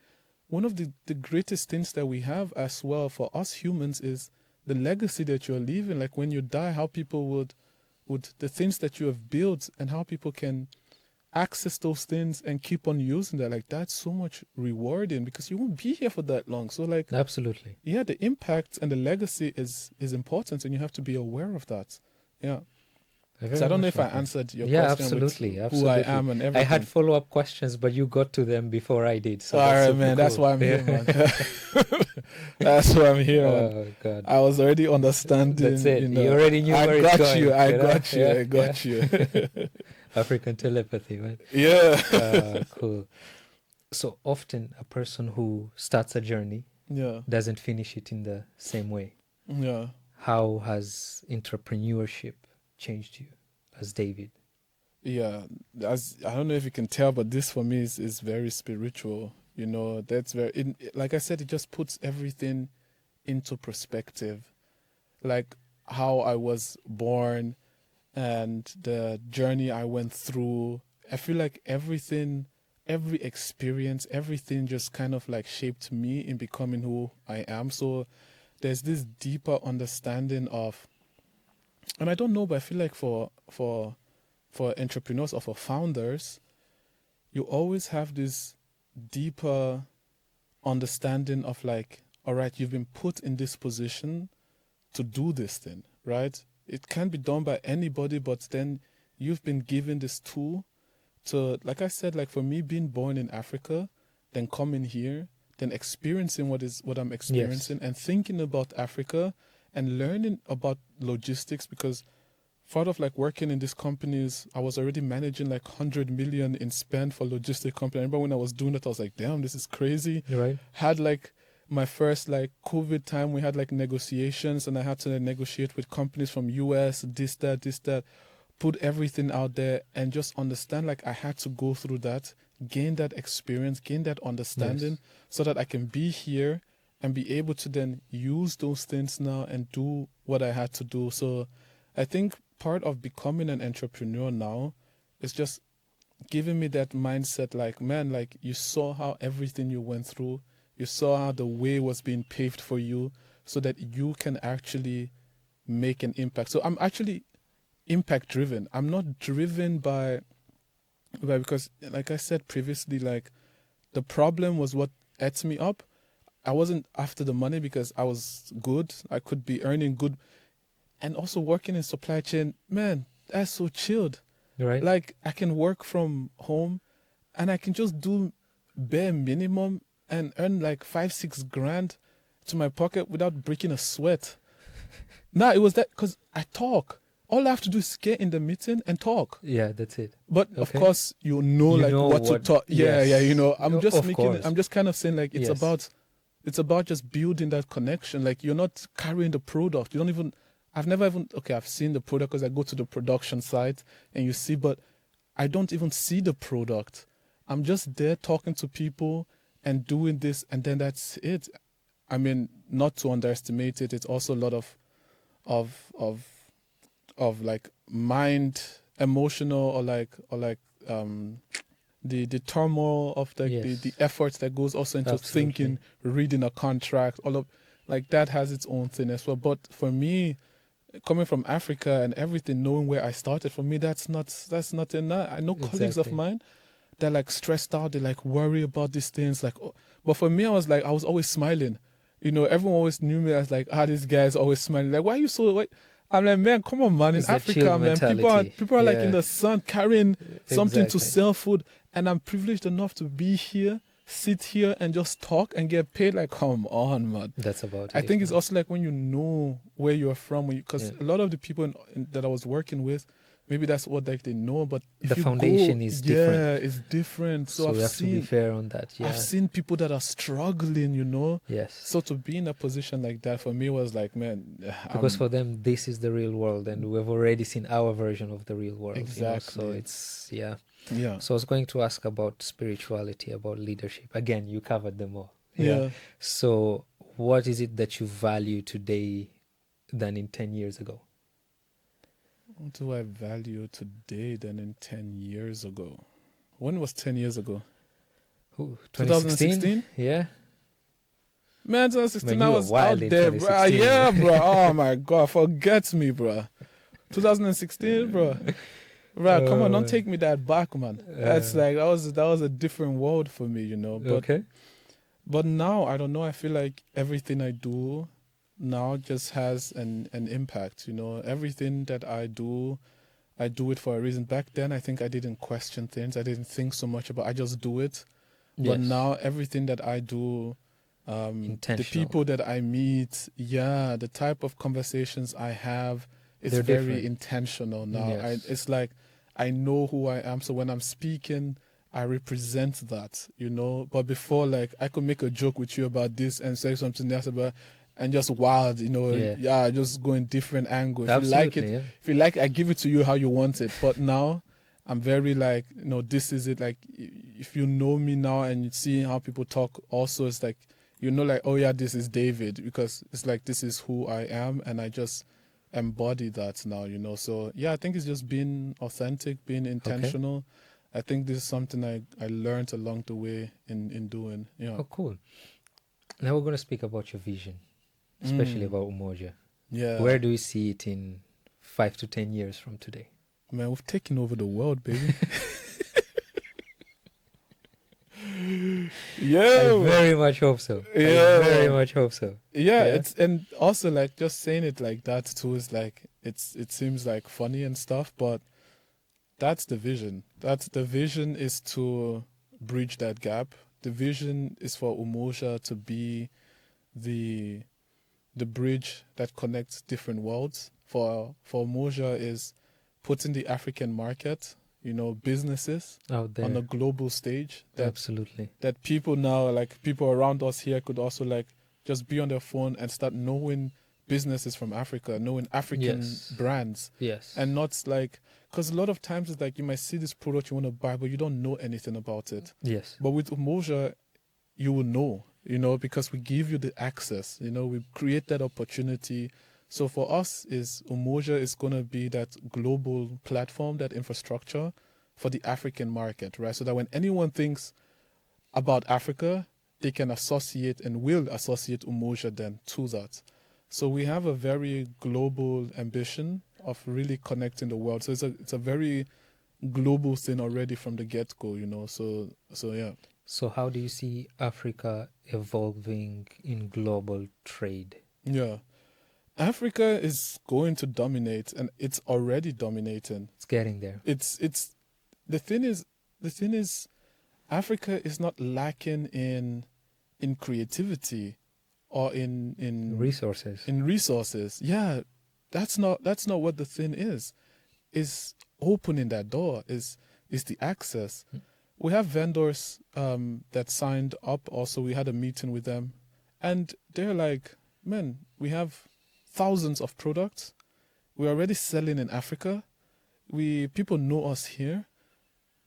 one of the greatest things that we have as well for us humans is the legacy that you're leaving. Like when you die, how people would the things that you have built and how people can access those things and keep on using that. Like that's so much rewarding because you won't be here for that long. So like Absolutely. yeah, the impact and the legacy is important, and you have to be aware of that. Yeah. So I don't know if I answered your question absolutely, with absolutely. who I am and everything. I had follow-up questions, but you got to them before I did. So all that's right, super man. cool. That's why I'm here, man. That's why I'm here, man. Oh God. I was already understanding. That's it. You already knew where it's going. I got you. I got you. African telepathy, man. Yeah. Cool. So often a person who starts a journey doesn't finish it in the same way. Yeah. How has entrepreneurship changed you as David? Yeah, I don't know if you can tell, but this for me is very spiritual. That's like I said, it just puts everything into perspective. Like how I was born and the journey I went through. I feel like everything, every experience, everything just kind of like shaped me in becoming who I am. So there's this deeper understanding of, and I don't know, but I feel like for entrepreneurs or for founders, you always have this deeper understanding of like, all right, you've been put in this position to do this thing, right? It can be done by anybody, but then you've been given this tool to, like I said, like for me being born in Africa, then coming here, then experiencing what I'm experiencing, and thinking about Africa and learning about logistics, because part of like working in these companies, I was already managing like 100 million in spend for logistic company. I remember when I was doing it, I was like, damn, this is crazy. Right. Had like my first like COVID time, we had like negotiations, and I had to negotiate with companies from US, this, that, put everything out there and just understand, like I had to go through that, gain that experience, gain that understanding, so that I can be here and be able to then use those things now and do what I had to do. So I think part of becoming an entrepreneur now is just giving me that mindset, like, man, like you saw how everything you went through, you saw how the way was being paved for you so that you can actually make an impact. So I'm actually impact driven. I'm not driven by because like I said previously, like the problem was what ate me up. I wasn't after the money because I was good. I could be earning good. And also working in supply chain, man, that's so chilled. Right. Like I can work from home and I can just do bare minimum and earn like 5-6 grand to my pocket without breaking a sweat. Nah, it was that because I talk. All I have to do is get in the meeting and talk. Yeah, that's it. But of Okay. course, you know, You like know what to what- talk. Yeah, yes. yeah. You know, I'm just Of making. course. I'm just kind of saying like Yes. it's about just building that connection. Like you're not carrying the product. You don't even. I've never even. Okay, I've seen the product because I go to the production site and you see, but I don't even see the product. I'm just there talking to people and doing this, and then that's it. I mean, not to underestimate it. It's also a lot of of of like mind emotional or like the turmoil of the Yes. the efforts that goes also into Absolutely. thinking, reading a contract, all of like that has its own thing as well. But for me, coming from Africa and everything, knowing where I started, for me that's not enough. I know colleagues of Exactly. mine, they're like stressed out, they like worry about these things, like but for me I was always smiling. You know, everyone always knew me as like, this guy's always smiling. Like, why are you so like I'm like, man, come on, man. In It's that Africa, chill man, mentality. people are like in Yeah. the sun carrying something to Exactly. sell food, and I'm privileged enough to be here, sit here, and just talk and get paid. Like, come on, man. That's about it. I think it's man. also like when you know where you're from, because Yeah. a lot of the people that I was working with, maybe that's what like they know, but if The you foundation go, is yeah, different. it's different. So, So I've we have to be seen fair on that. Yeah. I've seen people that are struggling, you know. Yes. So to be in a position like that for me was like, man, Because for them, this is the real world, and we've already seen our version of the real world. You know? So Exactly. it's yeah. yeah, So I was going to ask about spirituality, about leadership. Again, you covered them all. yeah. So what is it that you value today than in 10 years ago? What do I value today than in 10 years ago? When was 10 years ago? Ooh, 2016? Yeah. Man, 2016, Man, I you were was wild out in there, bro. 2016. Yeah, bro. Oh my God, forget me, bro. 2016, bro. Bro, come on, don't take me that back, man. That's like that was a different world for me, you know. But Okay. but now I don't know. I feel like everything I do now just has an impact. You know, everything that I do it for a reason. Back then, I think I didn't question things. I didn't think so much about. I just do it. But Yes. now everything that I do, the Intentional. people that I meet, yeah, the type of conversations I have, it's They're very different. intentional now. Yes. It's like I know who I am. So when I'm speaking, I represent that, you know. But before, like, I could make a joke with you about this and say something else about, and just wild, you know. Yeah. Just going different angle. If Absolutely. you like it, Yeah. if you like, I give it to you how you want it. But now, I'm very like, you know, this is it. Like, if you know me now and you see how people talk, also, it's like, you know, like, oh yeah, this is David, because it's like, this is who I am, and I just embody that now, you know. So yeah, I think it's just being authentic, being intentional. I think this is something I learned along the way in doing. Yeah. Oh, cool. Now we're going to speak about your vision, especially about Umoja. Yeah. Where do you see it in 5 to 10 years from today? Man, we've taken over the world, baby. Yeah. I very much hope so. Yeah. I very much hope so. Yeah, Yeah. it's and also like just saying it like that too is like it seems like funny and stuff, but that's the vision. That's the vision is to bridge that gap. The vision is for Umoja to be the bridge that connects different worlds. For Umoja is putting the African market, you know, businesses Out there. on a global stage that Absolutely. that people now, like people around us here, could also like just be on their phone and start knowing businesses from Africa, knowing African Yes. brands, Yes. and not like, because a lot of times it's like you might see this product you want to buy, but you don't know anything about it. Yes. But with Umoja, you will know, you know, because we give you the access, you know, we create that opportunity So for us, is Umoja is going to be that global platform, that infrastructure for the African market, right? So that when anyone thinks about Africa, they can associate and will associate Umoja then to that. So we have a very global ambition of really connecting the world. So it's a very global thing already from the get-go, you know. So yeah. So how do you see Africa evolving in global trade? Yeah. Africa is going to dominate, and it's already dominating. It's getting there. It's the thing is Africa is not lacking in creativity or in Resources. in resources. Yeah, that's not what the thing is. Is opening that door is the access. We have vendors that signed up. Also, we had a meeting with them, and they're like, "Man, we have thousands of products. We're already selling in Africa. People know us here.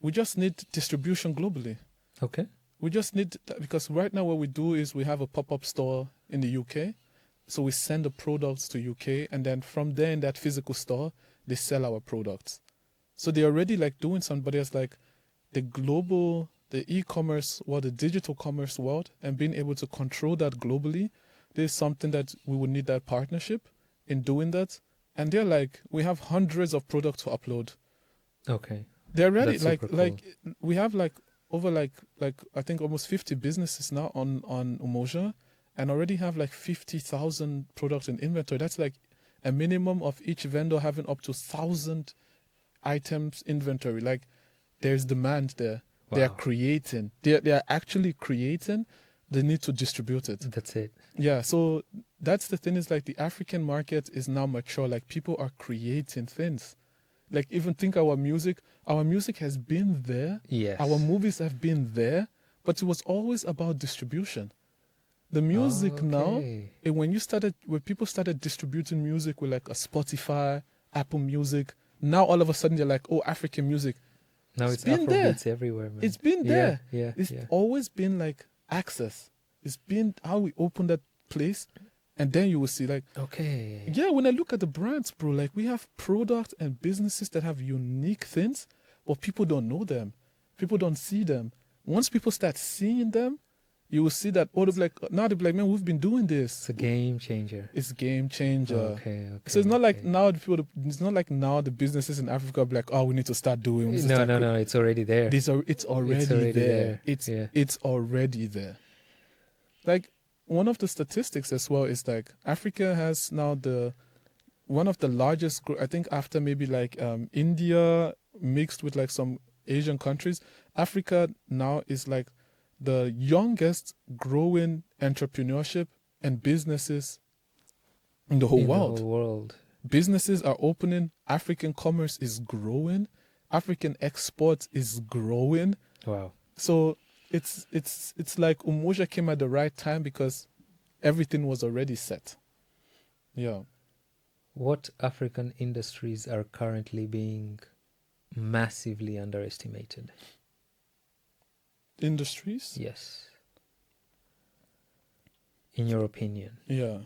We just need distribution globally. Okay. We just need that, because right now what we do is we have a pop-up store in the UK. So we send the products to UK, and then from there in that physical store, they sell our products. So they're already like doing something, but it's like the e-commerce world, the digital commerce world, and being able to control that globally. There's something that we would need that partnership in doing that. And they're like, we have hundreds of products to upload. Okay. They're ready. That's Like super like cool. we have like over like I think almost 50 businesses now on Umoja, and already have like 50,000 products in inventory. That's like a minimum of each vendor having up to 1,000 items inventory. Like there's demand there. Wow. They are creating. They are actually creating. They need to distribute it. That's it. Yeah, so that's the thing, is like the African market is now mature. Like people are creating things. Like even think our music has been there. Yes. Our movies have been there, but it was always about distribution. The music now, Okay. when people started distributing music with like a Spotify, Apple Music, now all of a sudden they're like, oh, African music. Now It's it's been there. Afrobeats everywhere, man. It's been there. Yeah. It's Yeah. always been like access. It's been how we open that place, and then you will see like, Okay. yeah, when I look at the brands, bro, like we have products and businesses that have unique things, but people don't know them. People don't see them. Once people start seeing them, you will see that, oh, they'll be like, man, we've been doing this. It's a game changer. It's game changer. Okay. So it's not like okay. now the businesses in Africa be like, oh, we need to start doing. We need to start No. It's already there. It's already already there. there. It's already there. Like one of the statistics as well is like Africa has now one of the largest, I think after maybe like India mixed with like some Asian countries, Africa now is like the youngest growing entrepreneurship and businesses in the whole world. Businesses are opening. African commerce is growing. African export is growing. Wow. So it's like Umoja came at the right time because everything was already set. Yeah. What African industries are currently being massively underestimated? Industries? Yes. In your opinion? Yeah.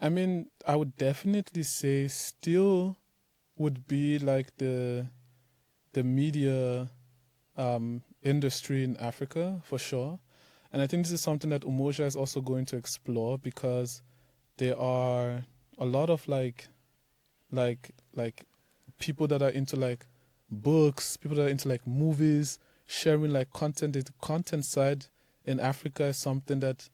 I mean, I would definitely say still would be like the media industry in Africa, for sure. And I think this is something that Umoja is also going to explore, because there are a lot of like people that are into like books, people that are into like movies, sharing like content. The content side in Africa is something that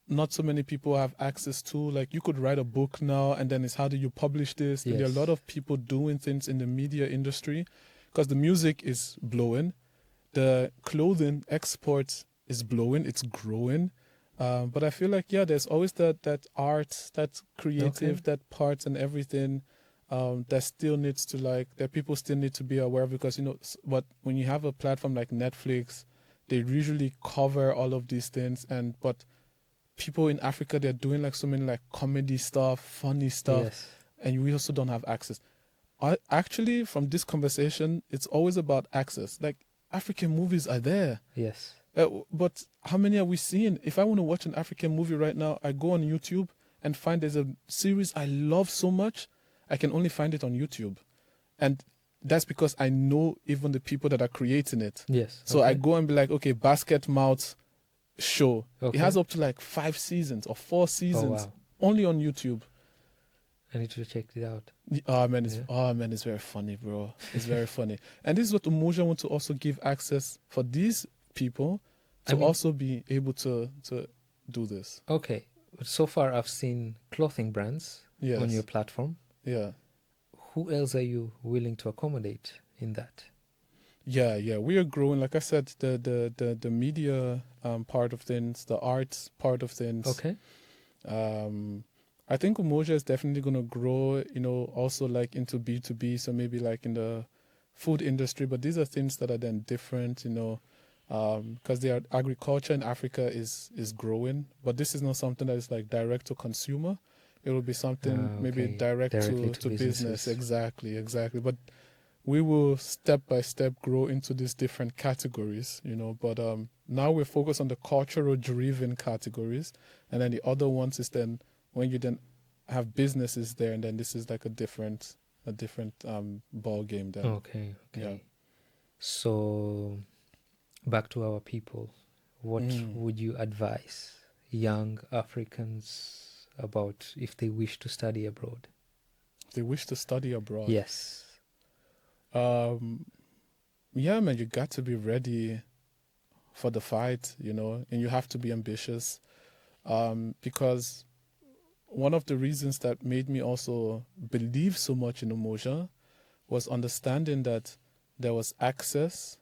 not so many people have access to. Like you could write a book now, and then it's how do you publish this? Yes. And there are a lot of people doing things in the media industry, because the music is blowing, the clothing export is blowing, it's growing. But I feel like, yeah, there's always that art, that creative, that part and everything that still needs to that people still need to be aware of, because, but when you have a platform like Netflix, they usually cover all of these things, but people in Africa, they're doing like so many like comedy stuff, funny stuff, Yes. and we also don't have access. Actually, from this conversation, it's always about access. Like African movies are there. Yes. But how many are we seeing? If I want to watch an African movie right now, I go on YouTube and find there's a series I love so much, I can only find it on YouTube. And that's because I know even the people that are creating it. Yes. So okay. I go and be like, okay, Basket Mouth show. Okay. It has up to like 5 seasons or 4 seasons wow. only on YouTube. I need to check it out. It's very funny, bro. It's very funny. And this is what Umoja want to also give access for these people to also be able to do this. Okay. So far I've seen clothing brands on your platform. Yeah. Who else are you willing to accommodate in that? Yeah. We are growing. Like I said, the media part of things, the arts part of things. Okay. I think Umoja is definitely going to grow, also like into B2B. So maybe like in the food industry, but these are things that are then different, because their agriculture in Africa is growing, but this is not something that is like direct to consumer. It will be something maybe direct to business. Exactly. But we will step by step grow into these different categories, but now we're focused on the cultural driven categories, and then the other ones is then when you then have businesses there, and then this is like a different ball game then. Okay. Yeah. So back to our people, what would you advise young Africans about if they wish to study abroad? If they wish to study abroad? Yes. Yeah, man, you got to be ready for the fight, and you have to be ambitious, because one of the reasons that made me also believe so much in Umoja was understanding that there was access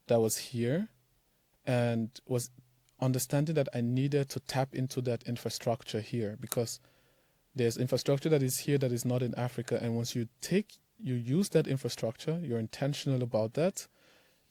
that was here, and was understanding that I needed to tap into that infrastructure here, because there's infrastructure that is here that is not in Africa. And once you use that infrastructure, you're intentional about that,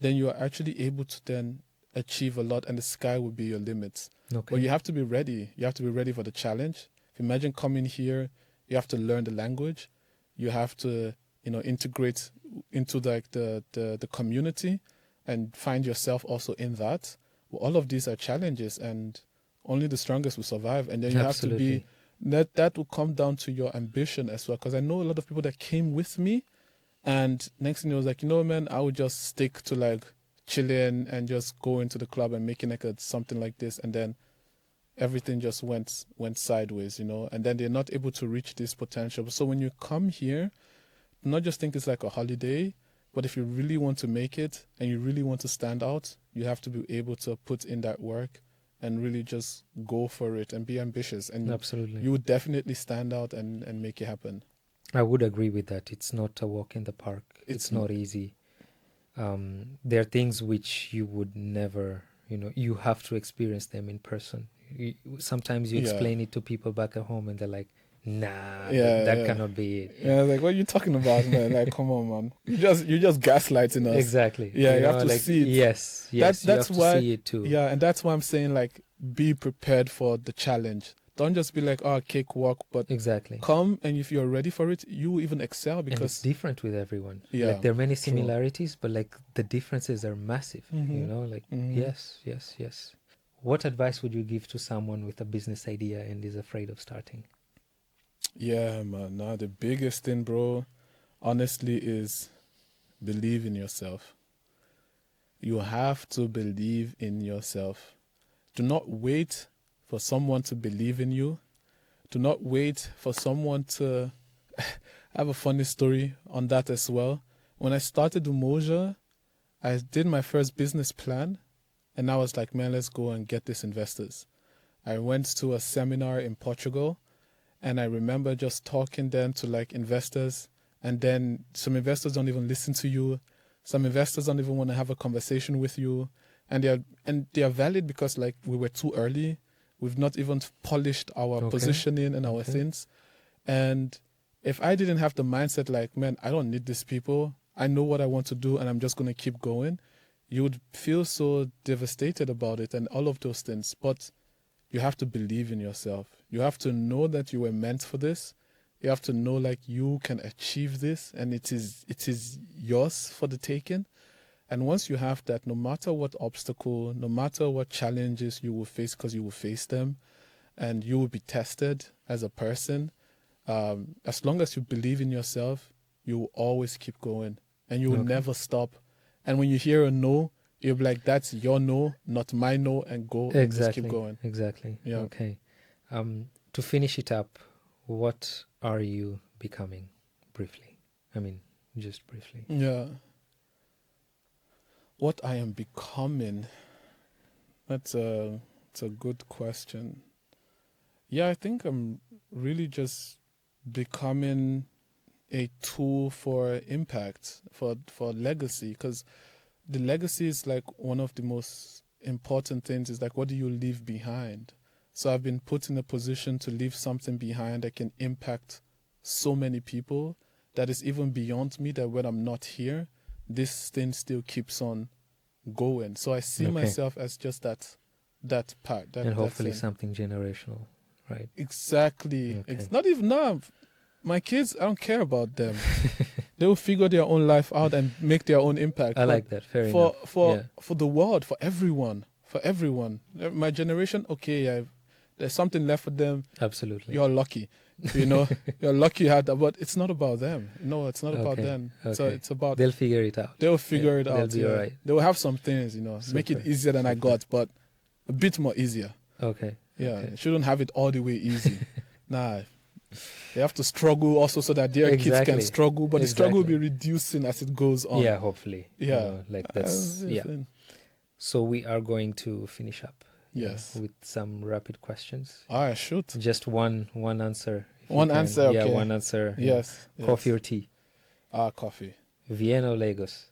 then you are actually able to then achieve a lot, and the sky will be your limits. Okay. But you have to be ready. You have to be ready for the challenge. Imagine coming here, you have to learn the language, you have to, integrate into like the community and find yourself also in that. Well, all of these are challenges, and only the strongest will survive. And then you have to be, that will come down to your ambition as well. Because I know a lot of people that came with me, and next thing it was like, man, I would just stick to like chilling and just go into the club and making like something like this, and then everything just went sideways, and then they're not able to reach this potential. So when you come here, not just think it's like a holiday, but if you really want to make it and you really want to stand out, you have to be able to put in that work and really just go for it and be ambitious. And absolutely, you would definitely stand out and make it happen. I would agree with that. It's not a walk in the park. It's not easy. There are things which you would never, you have to experience them in person. Sometimes you explain it to people back at home and they're like, nah, that cannot be it. Yeah, like, what are you talking about, man? Like, come on, man. You just gaslighting us. Exactly. Yeah, you have to see it. Yes, that's you have why, to see it too. Yeah, and that's why I'm saying, like, be prepared for the challenge. Don't just be like, cakewalk, but exactly, come, and if you're ready for it, you will even excel, because and it's different with everyone. Yeah, like, there are many similarities, but like the differences are massive. Yes. What advice would you give to someone with a business idea and is afraid of starting? Yeah, man. Now the biggest thing, bro, honestly, is believe in yourself. You have to believe in yourself. Do not wait for someone to believe in you. Do not wait for someone to... I have a funny story on that as well. When I started Umoja, I did my first business plan, and I was like, man, let's go and get these investors. I went to a seminar in Portugal, and I remember just talking then to like investors, and then some investors don't even listen to you. Some investors don't even want to have a conversation with you, and they are valid because like we were too early. We've not even polished our positioning and our things. And if I didn't have the mindset like, man, I don't need these people, I know what I want to do, and I'm just going to keep going, you would feel so devastated about it and all of those things. But you have to believe in yourself. You have to know that you were meant for this. You have to know like you can achieve this, and it is yours for the taking. And once you have that, no matter what obstacle, no matter what challenges you will face, because you will face them, and you will be tested as a person. As long as you believe in yourself, you will always keep going, and you will never stop. And when you hear a no, you'll be like, that's your no, not my no, and go and just keep going. Exactly. Yeah. Okay. To finish it up, what are you becoming? Briefly. I mean, just briefly. Yeah. What I am becoming, it's a good question. Yeah, I think I'm really just becoming a tool for impact, for legacy, because the legacy is like one of the most important things, is like, what do you leave behind? So I've been put in a position to leave something behind that can impact so many people, that is even beyond me, that when I'm not here, this thing still keeps on going. So I see myself as just that part. And hopefully something generational, right? Exactly. It's not even now. My kids, I don't care about them. They will figure their own life out and make their own impact. I like that. Fair enough. For the world, for everyone. My generation, there's something left for them. Absolutely. You're lucky. You're lucky you had that, but it's not about them. No, it's not about them. So it's about... They'll figure it out. They'll figure it out. They'll be all right. They will have some things, make it easier than I got, but a bit more easier. Okay. Yeah, shouldn't have it all the way easy. Nah. They have to struggle also so that their kids can struggle, but the struggle will be reducing as it goes on. Yeah, hopefully. Yeah. Yeah. So we are going to finish up. Yes. With some rapid questions. I should. Just one answer. One answer, okay. Yeah, one answer. Yes. Coffee or tea? Coffee. Vienna or Lagos?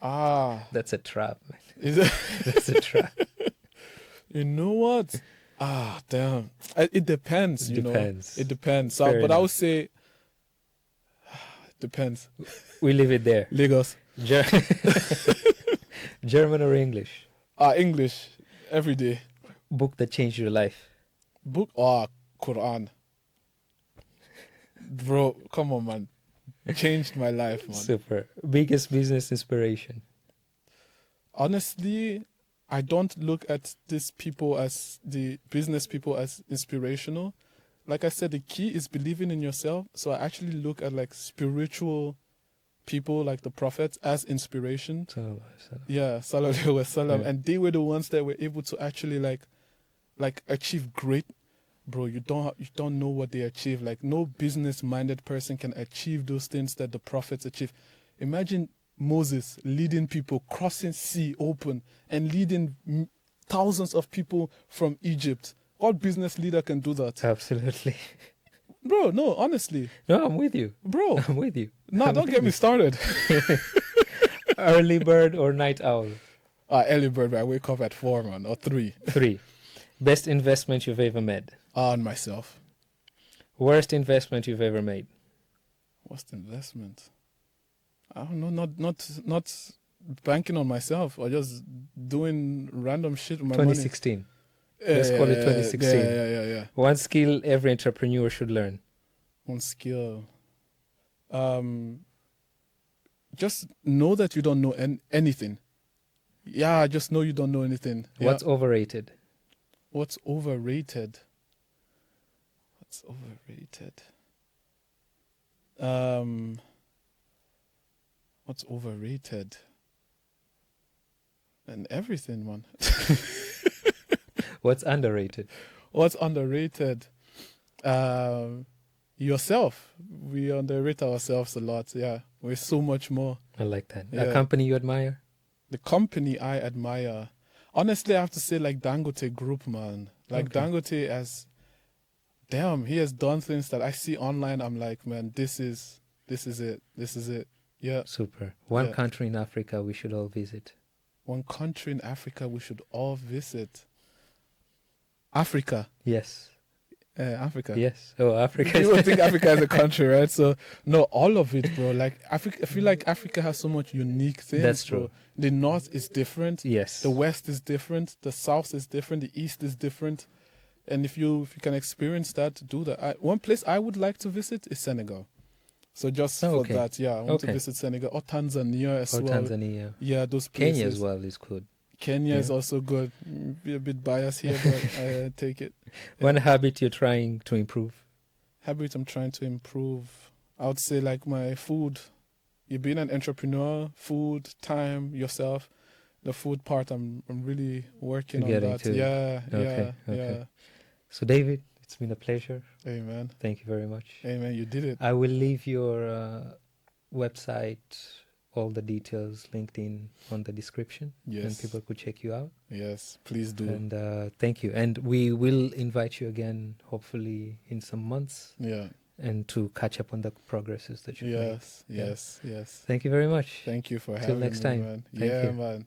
That's a trap, man. Is it? That's a trap. You know what? Damn. It depends, It depends. So, but I would say, it depends. We leave it there. Lagos. German or English? English. Every day. Book that changed your life? Book? Quran. Bro, come on, man. Changed my life, man. Super. Biggest business inspiration? Honestly, I don't look at the business people as inspirational. Like I said, the key is believing in yourself. So I actually look at like spiritual people, like the prophets, as inspiration. Yeah, sallallahu alaihi wasallam. And they were the ones that were able to actually like achieve great. Bro, you don't know what they achieved. Like, no business-minded person can achieve those things that the prophets achieved. Imagine Moses leading people, crossing sea open, and leading thousands of people from Egypt. What business leader can do that? Absolutely. Bro, no, honestly. No, I'm with you. Bro. I'm with you. No, don't get me started. Early bird or night owl? Early bird, I wake up at 4, man, or 3. 3. Best investment you've ever made? On myself. Worst investment you've ever made? Worst investment? I don't know, not banking on myself or just doing random shit with my 2016. Money. Let's call it 2016. Yeah. One skill every entrepreneur should learn? One skill. Just know that you don't know anything. Yeah, just know you don't know anything. What's overrated? What's overrated? What's overrated? What's overrated? And everything, man. What's underrated? What's underrated? Yourself. We underrate ourselves a lot. Yeah, we're so much more. I like that. Yeah. A company you admire? The company I admire. Honestly, I have to say like Dangote Group, man. Like Dangote he has done things that I see online. I'm like, man, this is it. Yeah. Super. One country in Africa we should all visit. One country in Africa we should all visit. Africa. Yes. Africa. Yes. Oh, Africa. People think Africa is a country, right? So no, all of it, bro. Like Africa, I feel like Africa has so much unique things. That's true. Bro. The north is different. Yes. The west is different. The south is different. The east is different. And if you can experience that, do that. One place I would like to visit is Senegal. So just for that, I want to visit Senegal or Tanzania as well. Tanzania. Yeah, those places. Kenya as well is good. Kenya is Yeah. also good. Be a bit biased here, but I take it. One habit you're trying to improve? Habit I'm trying to improve. I would say like my food. You being an entrepreneur, food, time, yourself. The food part, I'm really working on Getting that. to. Yeah, Okay. yeah. So David, it's been a pleasure. Amen. Thank you very much. Amen. You did it. I will leave your website, all the details linked in on the description, Yes. and people could check you out. Yes, please do. And thank you. And we will invite you again, hopefully in some months. Yeah. And to catch up on the progresses that you've made. Yes. Yes. Thank you very much. Thank you for Till having next me, time. man. Thank Yeah, you. man.